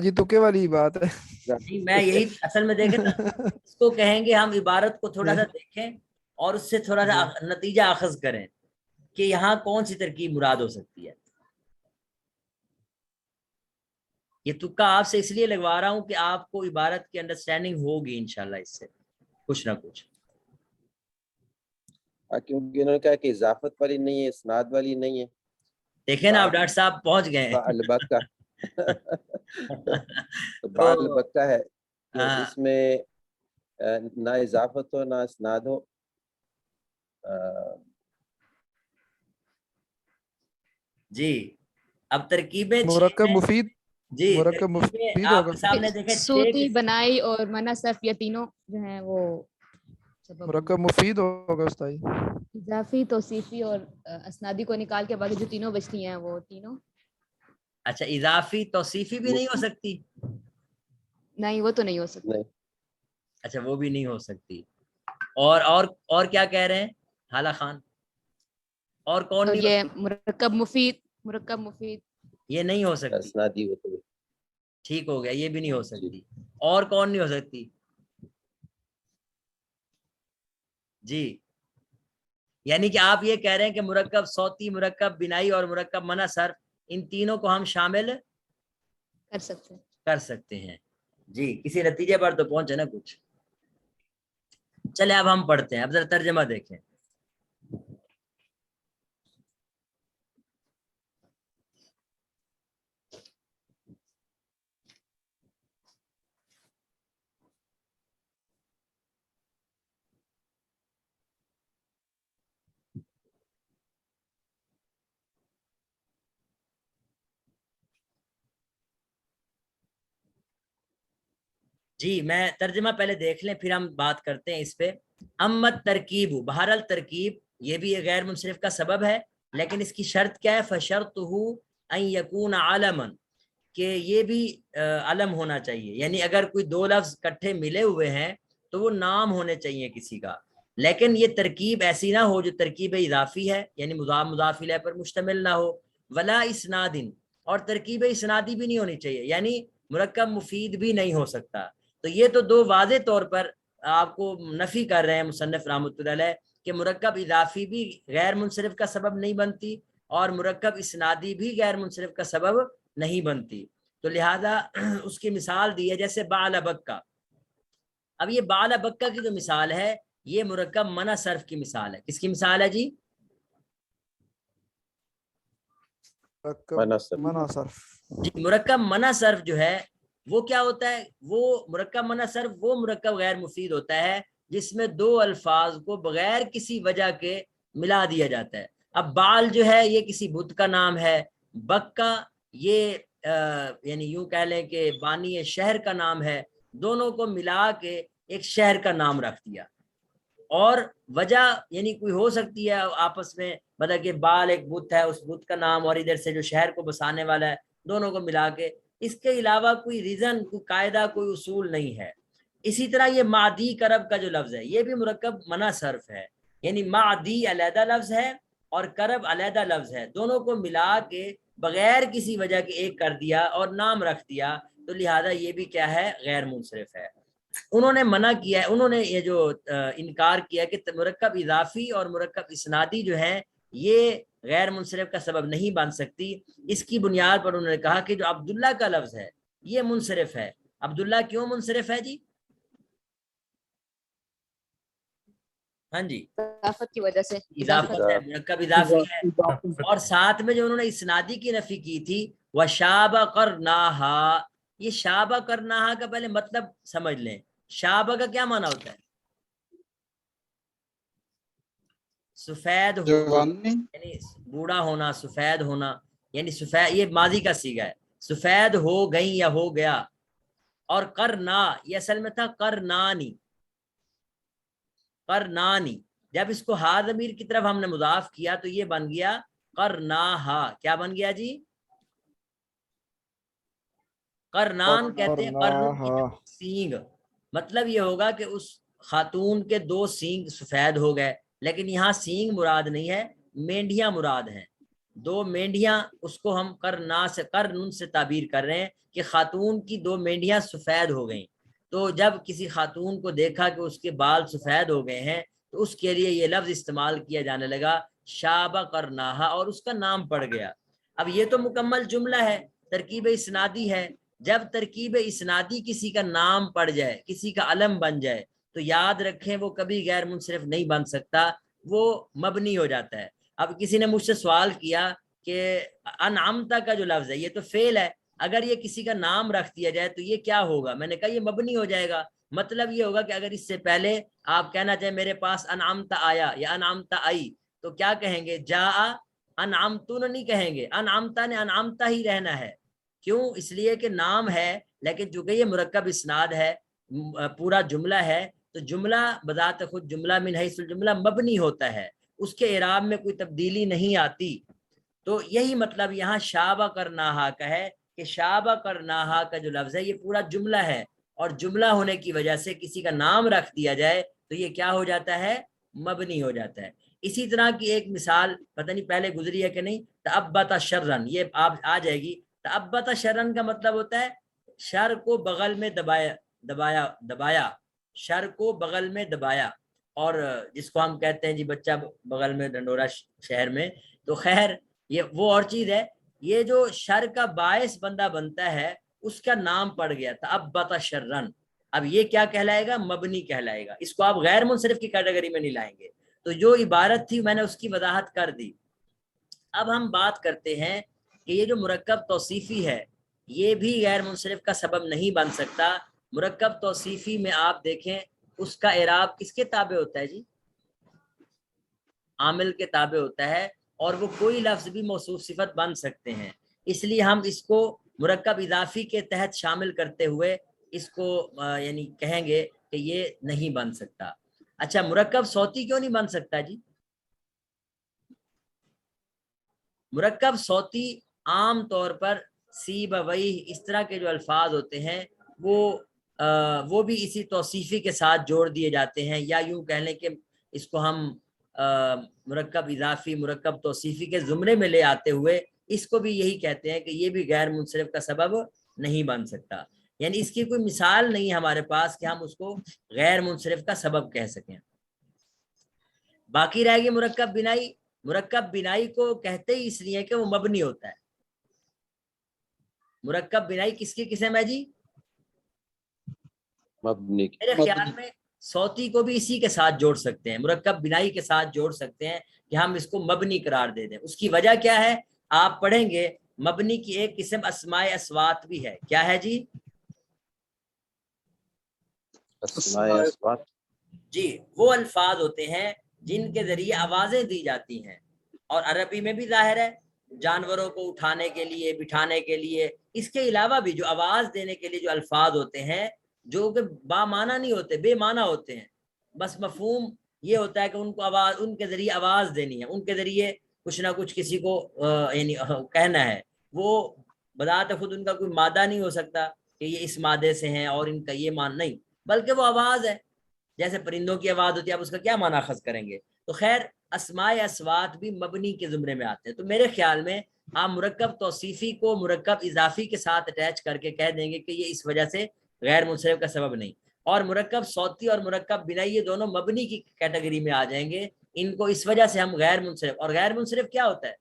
جی تکے والی بات ہے. جی میں یہی اصل میں دیکھیں نا، اس کو کہیں گے ہم عبارت کو تھوڑا سا دیکھیں اور اس سے تھوڑا سا نتیجہ اخذ کریں کہ یہاں کون سی ترکیب مراد ہو سکتی ہے. یہ تکا آپ سے اس لیے لگوا رہا ہوں کہ آپ کو عبارت کی انڈرسٹینڈنگ ہوگی انشاءاللہ اس سے کچھ نہ کچھ. کیونکہ انہوں نے کہا کہ اضافت والی نہیں ہے، اسناد والی نہیں ہے. دیکھیں نا آپ ڈاکٹر صاحب پہنچ گئے ہیں. البکہ تو با تو البکہ ہے کہ ہاں جس میں نہ اضافت ہو نہ اسناد ہو. جی اب ترکیبیں مرکب 6 ہیں. مفید. جی مرکب ترکیبیں مفید آپ ہوگا. کے سامنے دیکھیں 6 صوتی، بنائی اور مناصرف، یہ تینوں جو ہیں وہ سبب مرکب مفید ہوگا استاد. اضافی، توصیفی اور اسنادی کو نکال کے باقی جو تینوں بچتی ہیں وہ تینوں. اچھا اضافی توصیفی بھی نہیں ہو سکتی؟ نہیں وہ تو نہیں ہو سکتا. نہیں. اچھا وہ بھی نہیں ہو سکتی. اور کیا کہہ رہے ہیں حالہ خان؟ اور کون اور نہیں یہ ہو سکتی؟ مرکب مفید یہ نہیں ہو سکتی. اسنادی ہوتے ہوئے. ٹھیک ہو گیا، یہ بھی نہیں ہو جی. سکتی. اور کون نہیں ہو سکتی؟ جی یعنی کہ آپ یہ کہہ رہے ہیں کہ مرکب صوتی، مرکب بنائی اور مرکب مناصرف، ان تینوں کو ہم شامل کر سکتے ہیں. جی کسی نتیجے پر تو پہنچے نا کچھ. چلے اب ہم پڑھتے ہیں. اب ذرا ترجمہ دیکھیں. جی میں ترجمہ پہلے دیکھ لیں پھر ہم بات کرتے ہیں اس پہ. امت ترکیب، بہرحال ترکیب یہ بھی غیر منصرف کا سبب ہے، لیکن اس کی شرط کیا ہے؟ فشرطہ ان یکون علما، کہ یہ بھی علم ہونا چاہیے. یعنی اگر کوئی دو لفظ کٹھے ملے ہوئے ہیں تو وہ نام ہونے چاہیے کسی کا، لیکن یہ ترکیب ایسی نہ ہو جو ترکیب اضافی ہے، یعنی مضاف مضاف الیہ پر مشتمل نہ ہو. ولا اسناد، اور ترکیب اسنادی بھی نہیں ہونی چاہیے، یعنی مرکب مفید بھی نہیں ہو سکتا. تو یہ تو دو واضح طور پر آپ کو نفی کر رہے ہیں مصنف رحمۃ اللہ علیہ کہ مرکب اضافی بھی غیر منصرف کا سبب نہیں بنتی اور مرکب اسنادی بھی غیر منصرف کا سبب نہیں بنتی. تو لہذا اس کی مثال دی ہے جیسے بعل بکا. اب یہ بعل بکا کی جو مثال ہے یہ مرکب منع صرف کی مثال ہے. کس کی مثال ہے جی؟ منع صرف. جی مرکب منع صرف جو ہے وہ کیا ہوتا ہے؟ وہ مرکب منع صرف وہ مرکب غیر مفید ہوتا ہے جس میں دو الفاظ کو بغیر کسی وجہ کے ملا دیا جاتا ہے. اب بال جو ہے یہ کسی بت کا نام ہے، بکا یہ یعنی یوں کہہ لیں کہ بانی شہر کا نام ہے. دونوں کو ملا کے ایک شہر کا نام رکھ دیا، اور وجہ یعنی کوئی ہو سکتی ہے آپس میں، مطلب کہ بال ایک بت ہے، اس بت کا نام، اور ادھر سے جو شہر کو بسانے والا ہے، دونوں کو ملا کے. اس کے علاوہ کوئی ریزن، کوئی قاعدہ، کوئی اصول نہیں ہے. اسی طرح یہ معدی کرب کا جو لفظ ہے یہ بھی مرکب منع صرف ہے، یعنی معدی علیحدہ لفظ ہے اور کرب علیحدہ لفظ ہے، دونوں کو ملا کے بغیر کسی وجہ کے ایک کر دیا اور نام رکھ دیا، تو لہذا یہ بھی کیا ہے؟ غیر منصرف ہے. انہوں نے منع کیا ہے، انہوں نے یہ جو انکار کیا کہ مرکب اضافی اور مرکب اسنادی جو ہیں یہ غیر منصرف کا سبب نہیں بن سکتی. اس کی بنیاد پر انہوں نے کہا کہ جو عبداللہ کا لفظ ہے یہ منصرف ہے. عبداللہ کیوں منصرف ہے جی؟ ہاں جی اضافت کی وجہ سے. اضافت ہے، مرکب اضافی ہے. اور ساتھ میں جو انہوں نے اسنادی کی نفی کی تھی وَشَابَقَرْنَاهَا، یہ شابہ کرناہا کا پہلے مطلب سمجھ لیں. شابہ کا کیا معنی ہوتا ہے؟ سفید ہونا، یعنی بوڑھا ہونا، سفید ہونا، یعنی سفید، یہ ماضی کا صیغہ ہے. سفید ہو گئی یا ہو گیا. اور کرنا یہ اصل میں تھا کرنانی، کرنانی. جب اس کو ہا ضمیر کی طرف ہم نے مضاف کیا تو یہ بن گیا کرناہا. کیا بن گیا جی؟ کرنان کہتے ہیں قرن کی سینگ. مطلب یہ ہوگا کہ اس خاتون کے دو سینگ سفید ہو گئے، لیکن یہاں سینگ مراد نہیں ہے، مینڈیاں مراد ہیں. دو مینڈیاں، اس کو ہم کرنا سے، قرن سے تعبیر کر رہے ہیں کہ خاتون کی دو مینڈیاں سفید ہو گئیں. تو جب کسی خاتون کو دیکھا کہ اس کے بال سفید ہو گئے ہیں تو اس کے لیے یہ لفظ استعمال کیا جانے لگا شابہ کرناہا، اور اس کا نام پڑ گیا. اب یہ تو مکمل جملہ ہے، ترکیب اسنادی ہے. جب ترکیب اسنادی کسی کا نام پڑ جائے، کسی کا علم بن جائے، تو یاد رکھیں وہ کبھی غیر منصرف نہیں بن سکتا، وہ مبنی ہو جاتا ہے. اب کسی نے مجھ سے سوال کیا کہ انعمتا کا جو لفظ ہے یہ تو فعل ہے، اگر یہ کسی کا نام رکھ دیا جائے تو یہ کیا ہوگا؟ میں نے کہا یہ مبنی ہو جائے گا. مطلب یہ ہوگا کہ اگر اس سے پہلے آپ کہنا چاہیں میرے پاس انعمتا آیا یا انعمتا آئی، تو کیا کہیں گے؟ جا انعمتون نہیں کہیں گے، انعمتا نے انعمتا ہی رہنا ہے. کیوں؟ اس لیے کہ نام ہے، لیکن چونکہ یہ مرکب اسناد ہے، پورا جملہ ہے، تو جملہ بذات خود جملہ من حیث الجملہ مبنی ہوتا ہے، اس کے اعراب میں کوئی تبدیلی نہیں آتی. تو یہی مطلب یہاں شابہ کرناہا کا ہے کہ شابہ کرناہا کا جو لفظ ہے یہ پورا جملہ ہے، اور جملہ ہونے کی وجہ سے کسی کا نام رکھ دیا جائے تو یہ کیا ہو جاتا ہے؟ مبنی ہو جاتا ہے. اسی طرح کی ایک مثال پتہ نہیں پہلے گزری ہے کہ نہیں، تأبت شرن، یہ آپ آ جائے گی. تأبت شرن کا مطلب ہوتا ہے شر کو بغل میں دبایا، دبایا دبایا، شر کو بغل میں دبایا. اور جس کو ہم کہتے ہیں جی بچہ بغل میں ڈنڈورا شہر میں، تو خیر یہ وہ اور چیز ہے. یہ جو شر کا باعث بندہ بنتا ہے اس کا نام پڑ گیا تأبت شرن. اب یہ کیا کہلائے گا؟ مبنی کہلائے گا. اس کو آپ غیر منصرف کی کیٹیگری میں نہیں لائیں گے. تو جو عبارت تھی میں نے اس کی وضاحت کر دی. اب ہم بات کرتے ہیں کہ یہ جو مرکب توصیفی ہے یہ بھی غیر منصرف کا سبب نہیں بن سکتا. مرکب توصیفی میں آپ دیکھیں اس کا اعراب کس کے تابع ہوتا ہے جی؟ عامل کے تابع ہوتا ہے، اور وہ کوئی لفظ بھی موصوف صفت بن سکتے ہیں. اس لیے ہم اس کو مرکب اضافی کے تحت شامل کرتے ہوئے اس کو یعنی کہیں گے کہ یہ نہیں بن سکتا. اچھا مرکب صوتی کیوں نہیں بن سکتا جی؟ مرکب صوتی عام طور پر سی بوئی اس طرح کے جو الفاظ ہوتے ہیں وہ بھی اسی توصیفی کے ساتھ جوڑ دیے جاتے ہیں، یا یوں کہہ لیں کہ اس کو ہم مرکب اضافی مرکب توصیفی کے زمرے میں لے آتے ہوئے اس کو بھی یہی کہتے ہیں کہ یہ بھی غیر منصرف کا سبب نہیں بن سکتا. یعنی اس کی کوئی مثال نہیں ہمارے پاس کہ ہم اس کو غیر منصرف کا سبب کہہ سکیں. باقی رہ گی مرکب بنائی. مرکب بنائی کو کہتے ہی اس لیے کہ وہ مبنی ہوتا ہے. مرکب بنائی کس کی قسم ہے جی؟ مبنی. میرے خیال میں صوتی کو بھی اسی کے ساتھ جوڑ سکتے ہیں، مرکب بنائی کے ساتھ جوڑ سکتے ہیں کہ ہم اس کو مبنی قرار دے دیں. اس کی وجہ کیا ہے؟ آپ پڑھیں گے مبنی کی ایک قسم اسماء اصوات بھی ہے. کیا ہے جی؟ اسماء اصوات. جی وہ الفاظ ہوتے ہیں جن کے ذریعے آوازیں دی جاتی ہیں، اور عربی میں بھی ظاہر ہے جانوروں کو اٹھانے کے لیے بٹھانے کے لیے. اس کے علاوہ بھی جو آواز دینے کے لیے جو الفاظ ہوتے ہیں جو کہ با معنی نہیں ہوتے، بے معنی ہوتے ہیں، بس مفہوم یہ ہوتا ہے کہ ان کو آواز، ان کے ذریعے آواز دینی ہے، ان کے ذریعے کچھ نہ کچھ کسی کو یعنی کہنا ہے. وہ بذات خود ان کا کوئی مادہ نہیں ہو سکتا کہ یہ اس مادے سے ہیں اور ان کا یہ مان نہیں، بلکہ وہ آواز ہے. جیسے پرندوں کی آواز ہوتی ہے، آپ اس کا کیا معنی اخذ کریں گے؟ تو خیر اسماء اصوات بھی مبنی کے زمرے میں آتے ہیں. تو میرے خیال میں آپ مرکب توصیفی کو مرکب اضافی کے ساتھ اٹیچ کر کے کہہ دیں گے کہ یہ اس وجہ سے غیر منصرف کا سبب نہیں. اور مرکب صوتی اور مرکب بنائی یہ دونوں مبنی کی کیٹیگری میں آ جائیں گے. ان کو اس وجہ سے ہم غیر منصرف، اور غیر منصرف کیا ہوتا ہے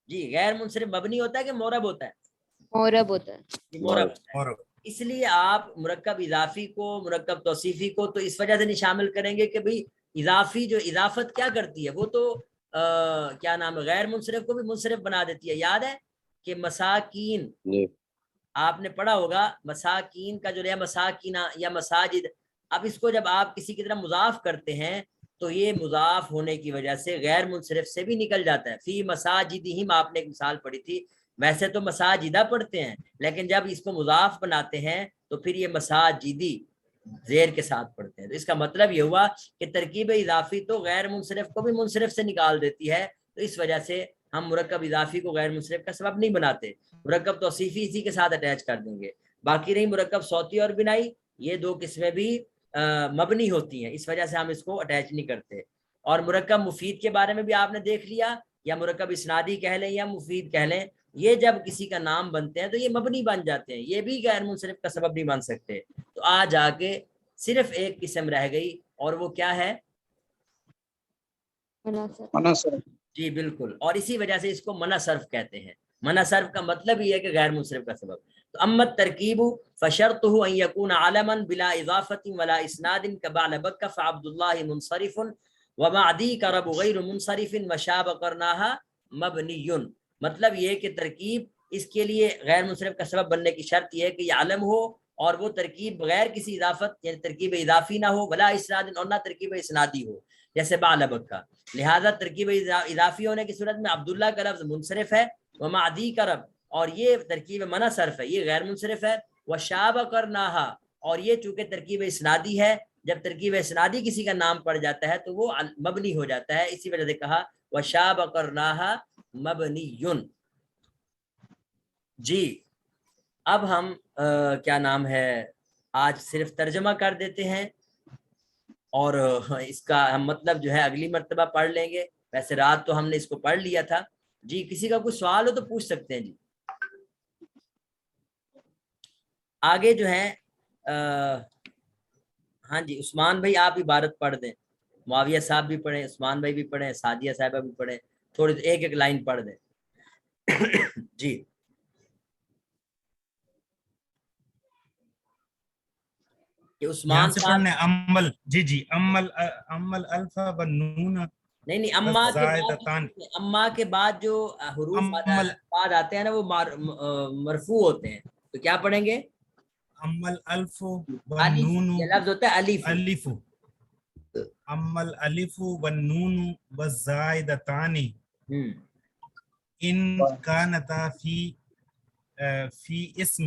جی؟ غیر منصرف مبنی ہوتا ہے کہ مورب ہوتا ہے؟ مورب ہوتا ہے. مورب ہوتا ہے. اس لیے آپ مرکب اضافی کو مرکب توصیفی کو تو اس وجہ سے نہیں شامل کریں گے کہ بھئی اضافی جو اضافت کیا کرتی ہے وہ تو کیا نام ہے غیر منصرف کو بھی منصرف بنا دیتی ہے. یاد ہے کہ مساکین آپ نے پڑھا ہوگا، مساکین کا جو ہے مساکینہ یا مساجد، اب اس کو جب آپ کسی کی طرح مضاف کرتے ہیں تو یہ مضاف ہونے کی وجہ سے غیر منصرف سے بھی نکل جاتا ہے. فی مساجدہم آپ نے ایک مثال پڑھی تھی، ویسے تو مساجدہ پڑھتے ہیں لیکن جب اس کو مضاف بناتے ہیں تو پھر یہ مساجدی زیر کے ساتھ پڑھتے ہیں. تو اس کا مطلب یہ ہوا کہ ترکیب اضافی تو غیر منصرف کو بھی منصرف سے نکال دیتی ہے. تو اس وجہ سے ہم مرکب اضافی کو غیر منصرف کا سبب نہیں بناتے، مرکب توصیفی اسی کے ساتھ اٹیچ کر دیں گے. باقی رہی مرکب صوتی اور بنائی، یہ دو قسمیں بھی مبنی ہوتی ہیں، اس وجہ سے ہم اس کو اٹیچ نہیں کرتے. اور مرکب مفید کے بارے میں بھی آپ نے دیکھ لیا، یا مرکب اسنادی کہہ لیں یا مفید کہہ لیں، یہ جب کسی کا نام بنتے ہیں تو یہ مبنی بن جاتے ہیں، یہ بھی غیر منصرف کا سبب نہیں بن سکتے. تو آج آگے صرف ایک قسم رہ گئی، اور وہ کیا ہے؟ منصرف. جی بالکل، اور اسی وجہ سے اس کو منع صرف کہتے ہیں. منع صرف کا مطلب یہ ہے کہ غیر منصرف کا سبب. تو اما الترکیب فشرطه ان يكون علما بلا اضافه ولا اسناد كبعل بك فعبد الله منصرف ومعدي كرب غير منصرف وشاب قرناها مبني. مطلب یہ کہ ترکیب اس کے لیے غیر منصرف کا سبب بننے کی شرط یہ ہے کہ یہ علم ہو اور وہ ترکیب بغیر کسی اضافت یعنی ترکیب اضافی نہ ہو، ولا اسناد اور نہ ترکیب اسنادی ہو جیسے بعلبک کا. لہذا ترکیب اضافی ہونے کی صورت میں عبداللہ کا لفظ منصرف ہے، ومعدی کا رب، اور یہ ترکیب منع صرف ہے، یہ غیر منصرف ہے. وشاب کرناہا، اور یہ چونکہ ترکیب اسنادی ہے، جب ترکیب اسنادی کسی کا نام پڑ جاتا ہے تو وہ مبنی ہو جاتا ہے، اسی وجہ سے کہا وشاب کرناہا مبنیٌ. جی اب ہم کیا نام ہے آج صرف ترجمہ کر دیتے ہیں، اور اس کا ہم مطلب جو ہے اگلی مرتبہ پڑھ لیں گے. ویسے رات تو ہم نے اس کو پڑھ لیا تھا. جی کسی کا کوئی سوال ہو تو پوچھ سکتے ہیں. جی آگے جو ہے ہاں جی عثمان بھائی آپ عبارت پڑھ دیں، معاویہ صاحب بھی پڑھیں، عثمان بھائی بھی پڑھیں، سعدیہ صاحبہ بھی پڑھیں، تھوڑی ایک ایک لائن پڑھ دیں. جی کہ عثمان صاحب عمل جی عمل الفا والنون نہیں اما کے بعد جو حروف بعد آتے ہیں نا وہ مرفوع ہوتے ہیں، تو کیا پڑھیں گے؟ عمل الف والنون، یہ لفظ ہوتا ہے الف. عمل الف والنون والزائدتان ان كانتا فی اسم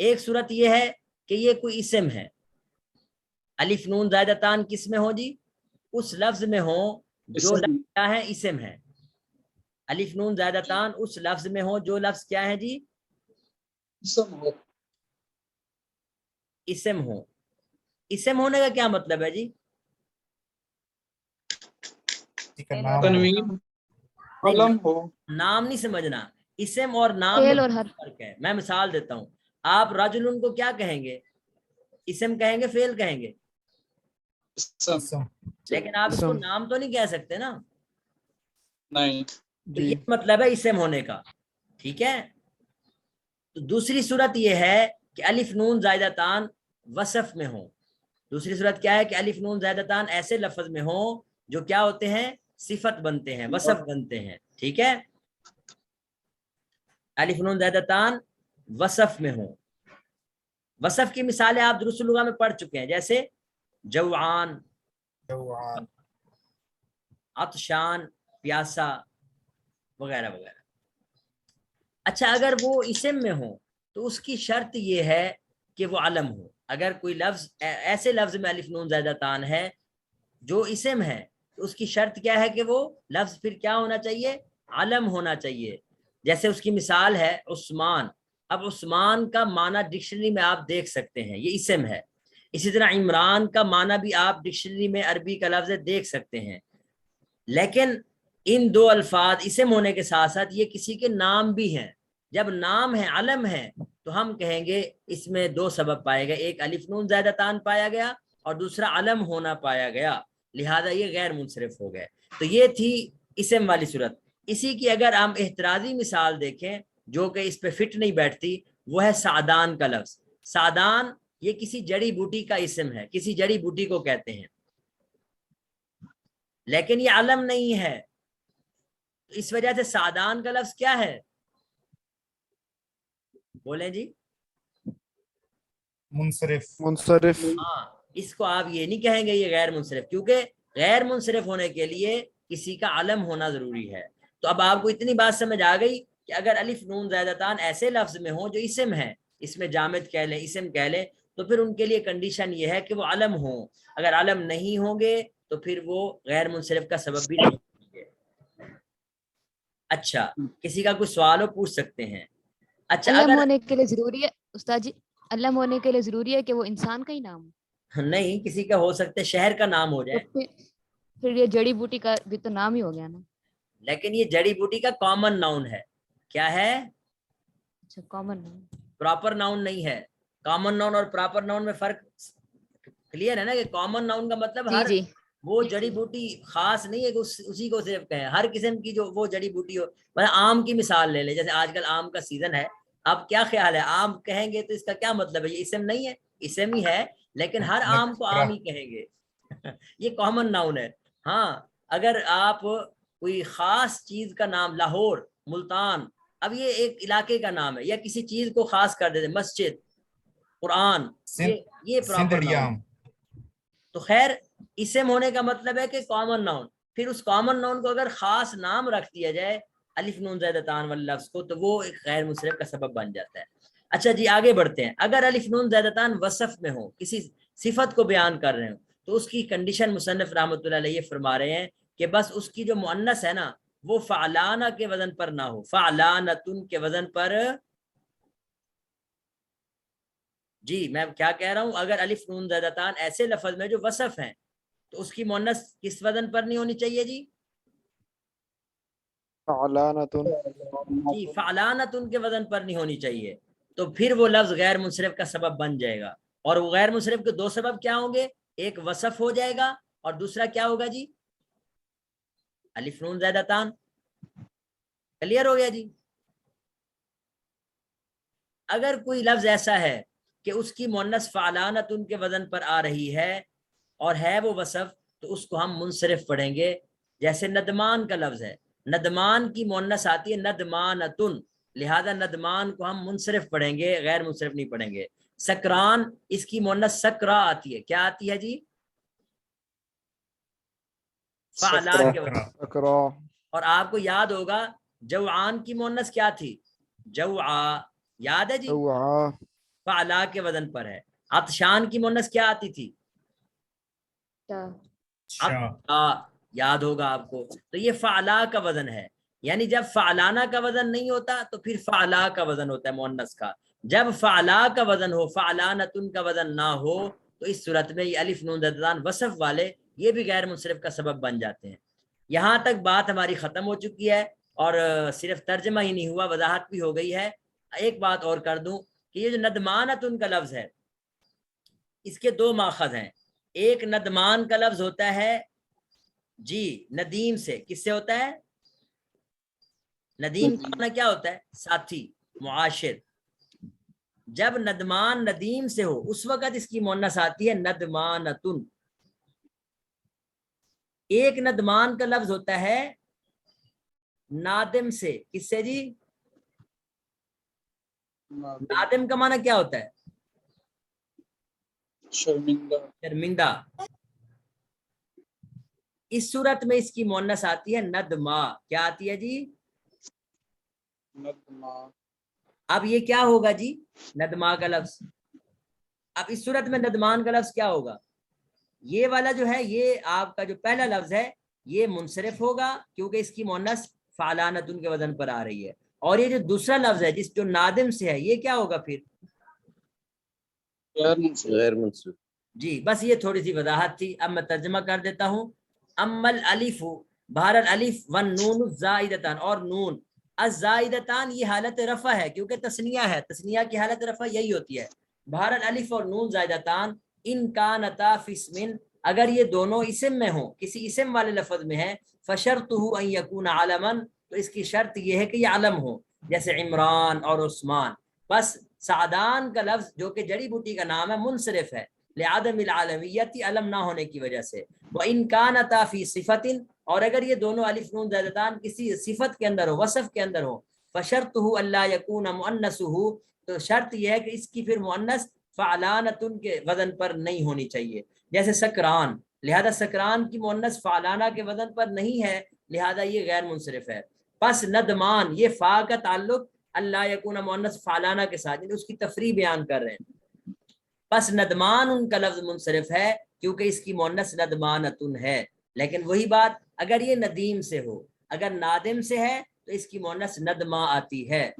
ایک صورت یہ ہے کہ یہ کوئی اسم ہے، الف نون زائدتان کس میں ہو جی؟ اس لفظ میں ہو جو اسم لفظ کیا ہے؟ اسم ہے۔ الف نون زائدتان اس لفظ میں ہو جو لفظ کیا ہے جی؟ اسم ہو، اسم ہو۔ اسم ہونے کا کیا مطلب ہے جی؟ کسی کا نام ہو۔ تنوین علم ہو، نام نہیں سمجھنا، اسم اور نام فعل میں اور حرف۔ فرق ہے۔ میں مثال دیتا ہوں، آپ رجلن کو کیا کہیں گے؟ اسم کہیں گے، فعل کہیں گے؟ اسم اسم۔ لیکن آپ اس کو اسم۔ نام تو نہیں کہہ سکتے نا، نہیں، تو جی یہ مطلب ہے اسم ہونے کا، ٹھیک ہے؟ تو دوسری صورت یہ ہے کہ الف نون زائدتان وصف میں ہو۔ دوسری صورت کیا ہے کہ الف نون زائدتان ایسے لفظ میں ہو جو کیا ہوتے ہیں؟ صفت بنتے ہیں، وصف بنتے ہیں، ٹھیک ہے؟ الف نون زائدتان وصف میں ہو۔ وصف کی مثالیں آپ درس اللغہ میں پڑھ چکے ہیں، جیسے جوعان، جوعان، عطشان، پیاسا، وغیرہ وغیرہ۔ اچھا، اگر وہ اسم میں ہو تو اس کی شرط یہ ہے کہ وہ علم ہو۔ اگر کوئی لفظ ایسے لفظ میں الف نون زائدتان ہے جو اسم ہے تو اس کی شرط کیا ہے کہ وہ لفظ پھر کیا ہونا چاہیے؟ علم ہونا چاہیے۔ جیسے اس کی مثال ہے عثمان۔ اب عثمان کا معنی ڈکشنری میں آپ دیکھ سکتے ہیں، یہ اسم ہے۔ اسی طرح عمران کا معنی بھی آپ ڈکشنری میں عربی کا لفظ دیکھ سکتے ہیں، لیکن ان دو الفاظ اسم ہونے کے ساتھ ساتھ یہ کسی کے نام بھی ہیں۔ جب نام ہے، علم ہے، تو ہم کہیں گے اس میں دو سبب پائے گئے، ایک الف نون زائدتان پایا گیا اور دوسرا علم ہونا پایا گیا، لہذا یہ غیر منصرف ہو گئے۔ تو یہ تھی اسم والی صورت۔ اسی کی اگر ہم احترازی مثال دیکھیں جو کہ اس پہ فٹ نہیں بیٹھتی، وہ ہے سعدان کا لفظ۔ سعدان یہ کسی جڑی بوٹی کا اسم ہے، کسی جڑی بوٹی کو کہتے ہیں، لیکن یہ علم نہیں ہے۔ اس وجہ سے سعدان کا لفظ کیا ہے؟ بولیں جی۔ منصرف۔ منصرف۔ ہاں، اس کو آپ یہ نہیں کہیں گے یہ غیر منصرف، کیونکہ غیر منصرف ہونے کے لیے کسی کا علم ہونا ضروری ہے۔ تو اب آپ کو اتنی بات سمجھ آ گئی کہ اگر الف نون زائدتان ایسے لفظ میں ہوں جو اسم ہے، اس میں جامد کہہ لیں، اسم کہہ لیں، تو پھر ان کے لیے کنڈیشن یہ ہے کہ وہ علم ہوں۔ اگر علم نہیں ہوں گے تو پھر وہ غیر منصرف کا سبب بھی نہیں ہوں گے۔ اچھا، کسی کا کوئی سوال ہو پوچھ سکتے ہیں۔ اچھا، علم اگر ہونے کے لیے ضروری ہے استاد جی، علم ہونے کے لیے ضروری ہے کہ وہ انسان کا ہی نام ہو؟ نہیں، کسی کا ہو سکتا ہے شہر کا نام ہو تو جائے، پھر یہ جڑی بوٹی کا بھی تو نام ہی ہو گیا نا۔ لیکن یہ جڑی بوٹی کا کامن ناؤن ہے۔ کیا ہے؟ اچھا، کامن نام۔ پراپر ناؤن نہیں ہے۔ کامن ناؤن اور پراپر ناؤن میں فرق کلیئر ہے نا، کہ کامن ناؤن کا مطلب جی ہر جی وہ جڑی بوٹی خاص نہیں ہے کہ اسی کو صرف کہیں، ہر قسم کی جو وہ جڑی بوٹی ہو۔ مطلب آم کی مثال لے لیں، جیسے آج کل آم کا سیزن ہے، اب کیا خیال ہے آم کہیں گے تو اس کا کیا مطلب ہے؟ یہ اسم نہیں ہے، اسم ہی ہے، لیکن ہر آم کو آم ہی کہیں گے یہ کامن ناؤن ہے۔ ہاں، اگر آپ کوئی خاص چیز کا نام، لاہور، ملتان، اب یہ ایک علاقے کا نام ہے، یا کسی چیز کو خاص کر دیتے، مسجد، قرآن، یہ پراپر ناؤن۔ تو خیر، اسم ہونے کا مطلب ہے کہ کامن ناؤن، پھر اس کامن ناؤن کو اگر خاص نام رکھ دیا جائے الف نون زائدتان والے لفظ کو، تو وہ ایک غیر منصرف کا سبب بن جاتا ہے۔ اچھا جی، آگے بڑھتے ہیں۔ اگر الف نون زائدتان وصف میں ہو، کسی صفت کو بیان کر رہے ہوں، تو اس کی کنڈیشن مصنف رحمۃ اللہ علیہ فرما رہے ہیں کہ بس اس کی جو مؤنث ہے نا، وہ فعلانہ کے وزن پر نہ ہو، فعلانتن کے وزن پر۔ جی میں کیا کہہ رہا ہوں، اگر الف نون زائدتان ایسے لفظ میں جو وصف ہیں تو اس کی مؤنث کس وزن پر نہیں ہونی چاہیے جی؟ فعلانتن۔ جی، فعلانتن کے وزن پر نہیں ہونی چاہیے، تو پھر وہ لفظ غیر منصرف کا سبب بن جائے گا۔ اور وہ غیر منصرف کے دو سبب کیا ہوں گے؟ ایک وصف ہو جائے گا اور دوسرا کیا ہوگا جی؟ الف نون زائدتان۔ کلیئر ہو گیا جی؟ اگر کوئی لفظ ایسا ہے کہ اس کی مؤنث فعلانتن کے وزن پر آ رہی ہے اور ہے وہ وصف، تو اس کو ہم منصرف پڑھیں گے۔ جیسے ندمان کا لفظ ہے، ندمان کی مؤنث آتی ہے ندمانتن، لہذا ندمان کو ہم منصرف پڑھیں گے، غیر منصرف نہیں پڑھیں گے۔ سکران، اس کی مؤنث سکرا آتی ہے، کیا آتی ہے جی؟ فعلان کے وزن۔ اقرا۔ اور آپ کو یاد ہوگا جوعان کی مؤنث کیا تھی؟ جوعا، یاد ہے جی؟ جوعا۔ فعلا کے وزن پر ہے. عطشان کی مؤنث کیا آتی تھی؟ یاد ہوگا آپ کو. تو یہ فعلا کا وزن ہے. یعنی جب فعلانہ کا وزن نہیں ہوتا تو پھر فعلا کا وزن ہوتا ہے مؤنث کا. جب فعلا کا وزن ہو، فعلانتن کا وزن نہ ہو، تو اس صورت میں یہ الف نون زیدتان وصف والے یہ بھی غیر منصرف کا سبب بن جاتے ہیں. یہاں تک بات ہماری ختم ہو چکی ہے اور صرف ترجمہ ہی نہیں ہوا، وضاحت بھی ہو گئی ہے. ایک بات اور کر دوں کہ یہ جو ندمانتن کا لفظ ہے اس کے دو ماخذ ہیں. ایک ندمان کا لفظ ہوتا ہے جی ندیم سے. کس سے ہوتا ہے؟ ندیم کا معنی کیا ہوتا ہے؟ ساتھی، معاشر. جب ندمان ندیم سے ہو اس وقت اس کی مؤنث آتی ہے ندمانتن. ایک ندمان کا لفظ ہوتا ہے نادم سے. کس سے جی؟ نادم کا معنی کیا ہوتا ہے؟ شرمندہ. اس صورت میں اس کی مؤنث آتی ہے ندما. کیا آتی ہے جی؟ اب یہ کیا ہوگا جی؟ ندما کا لفظ. اب اس صورت میں ندمان کا لفظ کیا ہوگا؟ یہ والا جو ہے یہ آپ کا جو پہلا لفظ ہے یہ منصرف ہوگا کیونکہ اس کی مؤنث فعلانتن کے وزن پر آ رہی ہے. اور یہ جو دوسرا لفظ ہے جس جو نادم سے ہے یہ کیا ہوگا پھر؟ غیر منصرف. جی بس یہ تھوڑی سی وضاحت تھی. اب میں ترجمہ کر دیتا ہوں. امل الف بہر الف والنون زائدتان، اور نون الزائدتان یہ حالت رفع ہے کیونکہ تثنیہ ہے. تثنیہ کی حالت رفع یہی ہوتی ہے. بہر الف اور نون زائدتان ان کانتا فی اسم، اگر یہ دونوں اسم میں ہوں، کسی اسم والے لفظ میں ہے، فشرطہ ان یکون علما، تو اس کی شرط یہ ہے کہ یہ علم ہو، جیسے عمران اور عثمان. بس سعدان کا لفظ جو کہ جڑی بوٹی کا نام ہے منصرف ہے لعدم العالمیت، علم نہ ہونے کی وجہ سے. وَإِن كَانَتَا فِي صِفَةٍ، اور اگر یہ دونوں الف نون زائدتان کسی صفت کے اندر ہو، وصف کے اندر ہو، فشرطہ الا یکون مؤنثہ، تو شرط یہ ہے کہ اس کی پھر مؤنث فعلانتن کے وزن پر نہیں ہونی چاہیے. جیسے سکران، لہذا سکران کی مؤنث فعلانہ کے وزن پر نہیں ہے، لہذا یہ غیر منصرف ہے. پس ندمان یہ فا کا تعلق اللہ یکون مؤنث فعلانہ کے ساتھ، یعنی اس کی تفریح بیان کر رہے ہیں. پس ندمان ان کا لفظ منصرف ہے کیونکہ اس کی مؤنث ندمانتن ہے. لیکن وہی بات اگر یہ ندیم سے ہو، اگر نادم سے ہے تو اس کی مؤنث ندما آتی ہے.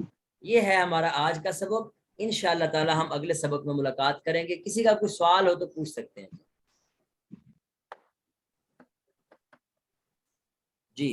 یہ ہے ہمارا آج کا سبق. انشاءاللہ تعالی ہم اگلے سبق میں ملاقات کریں گے. کسی کا کوئی سوال ہو تو پوچھ سکتے ہیں. جی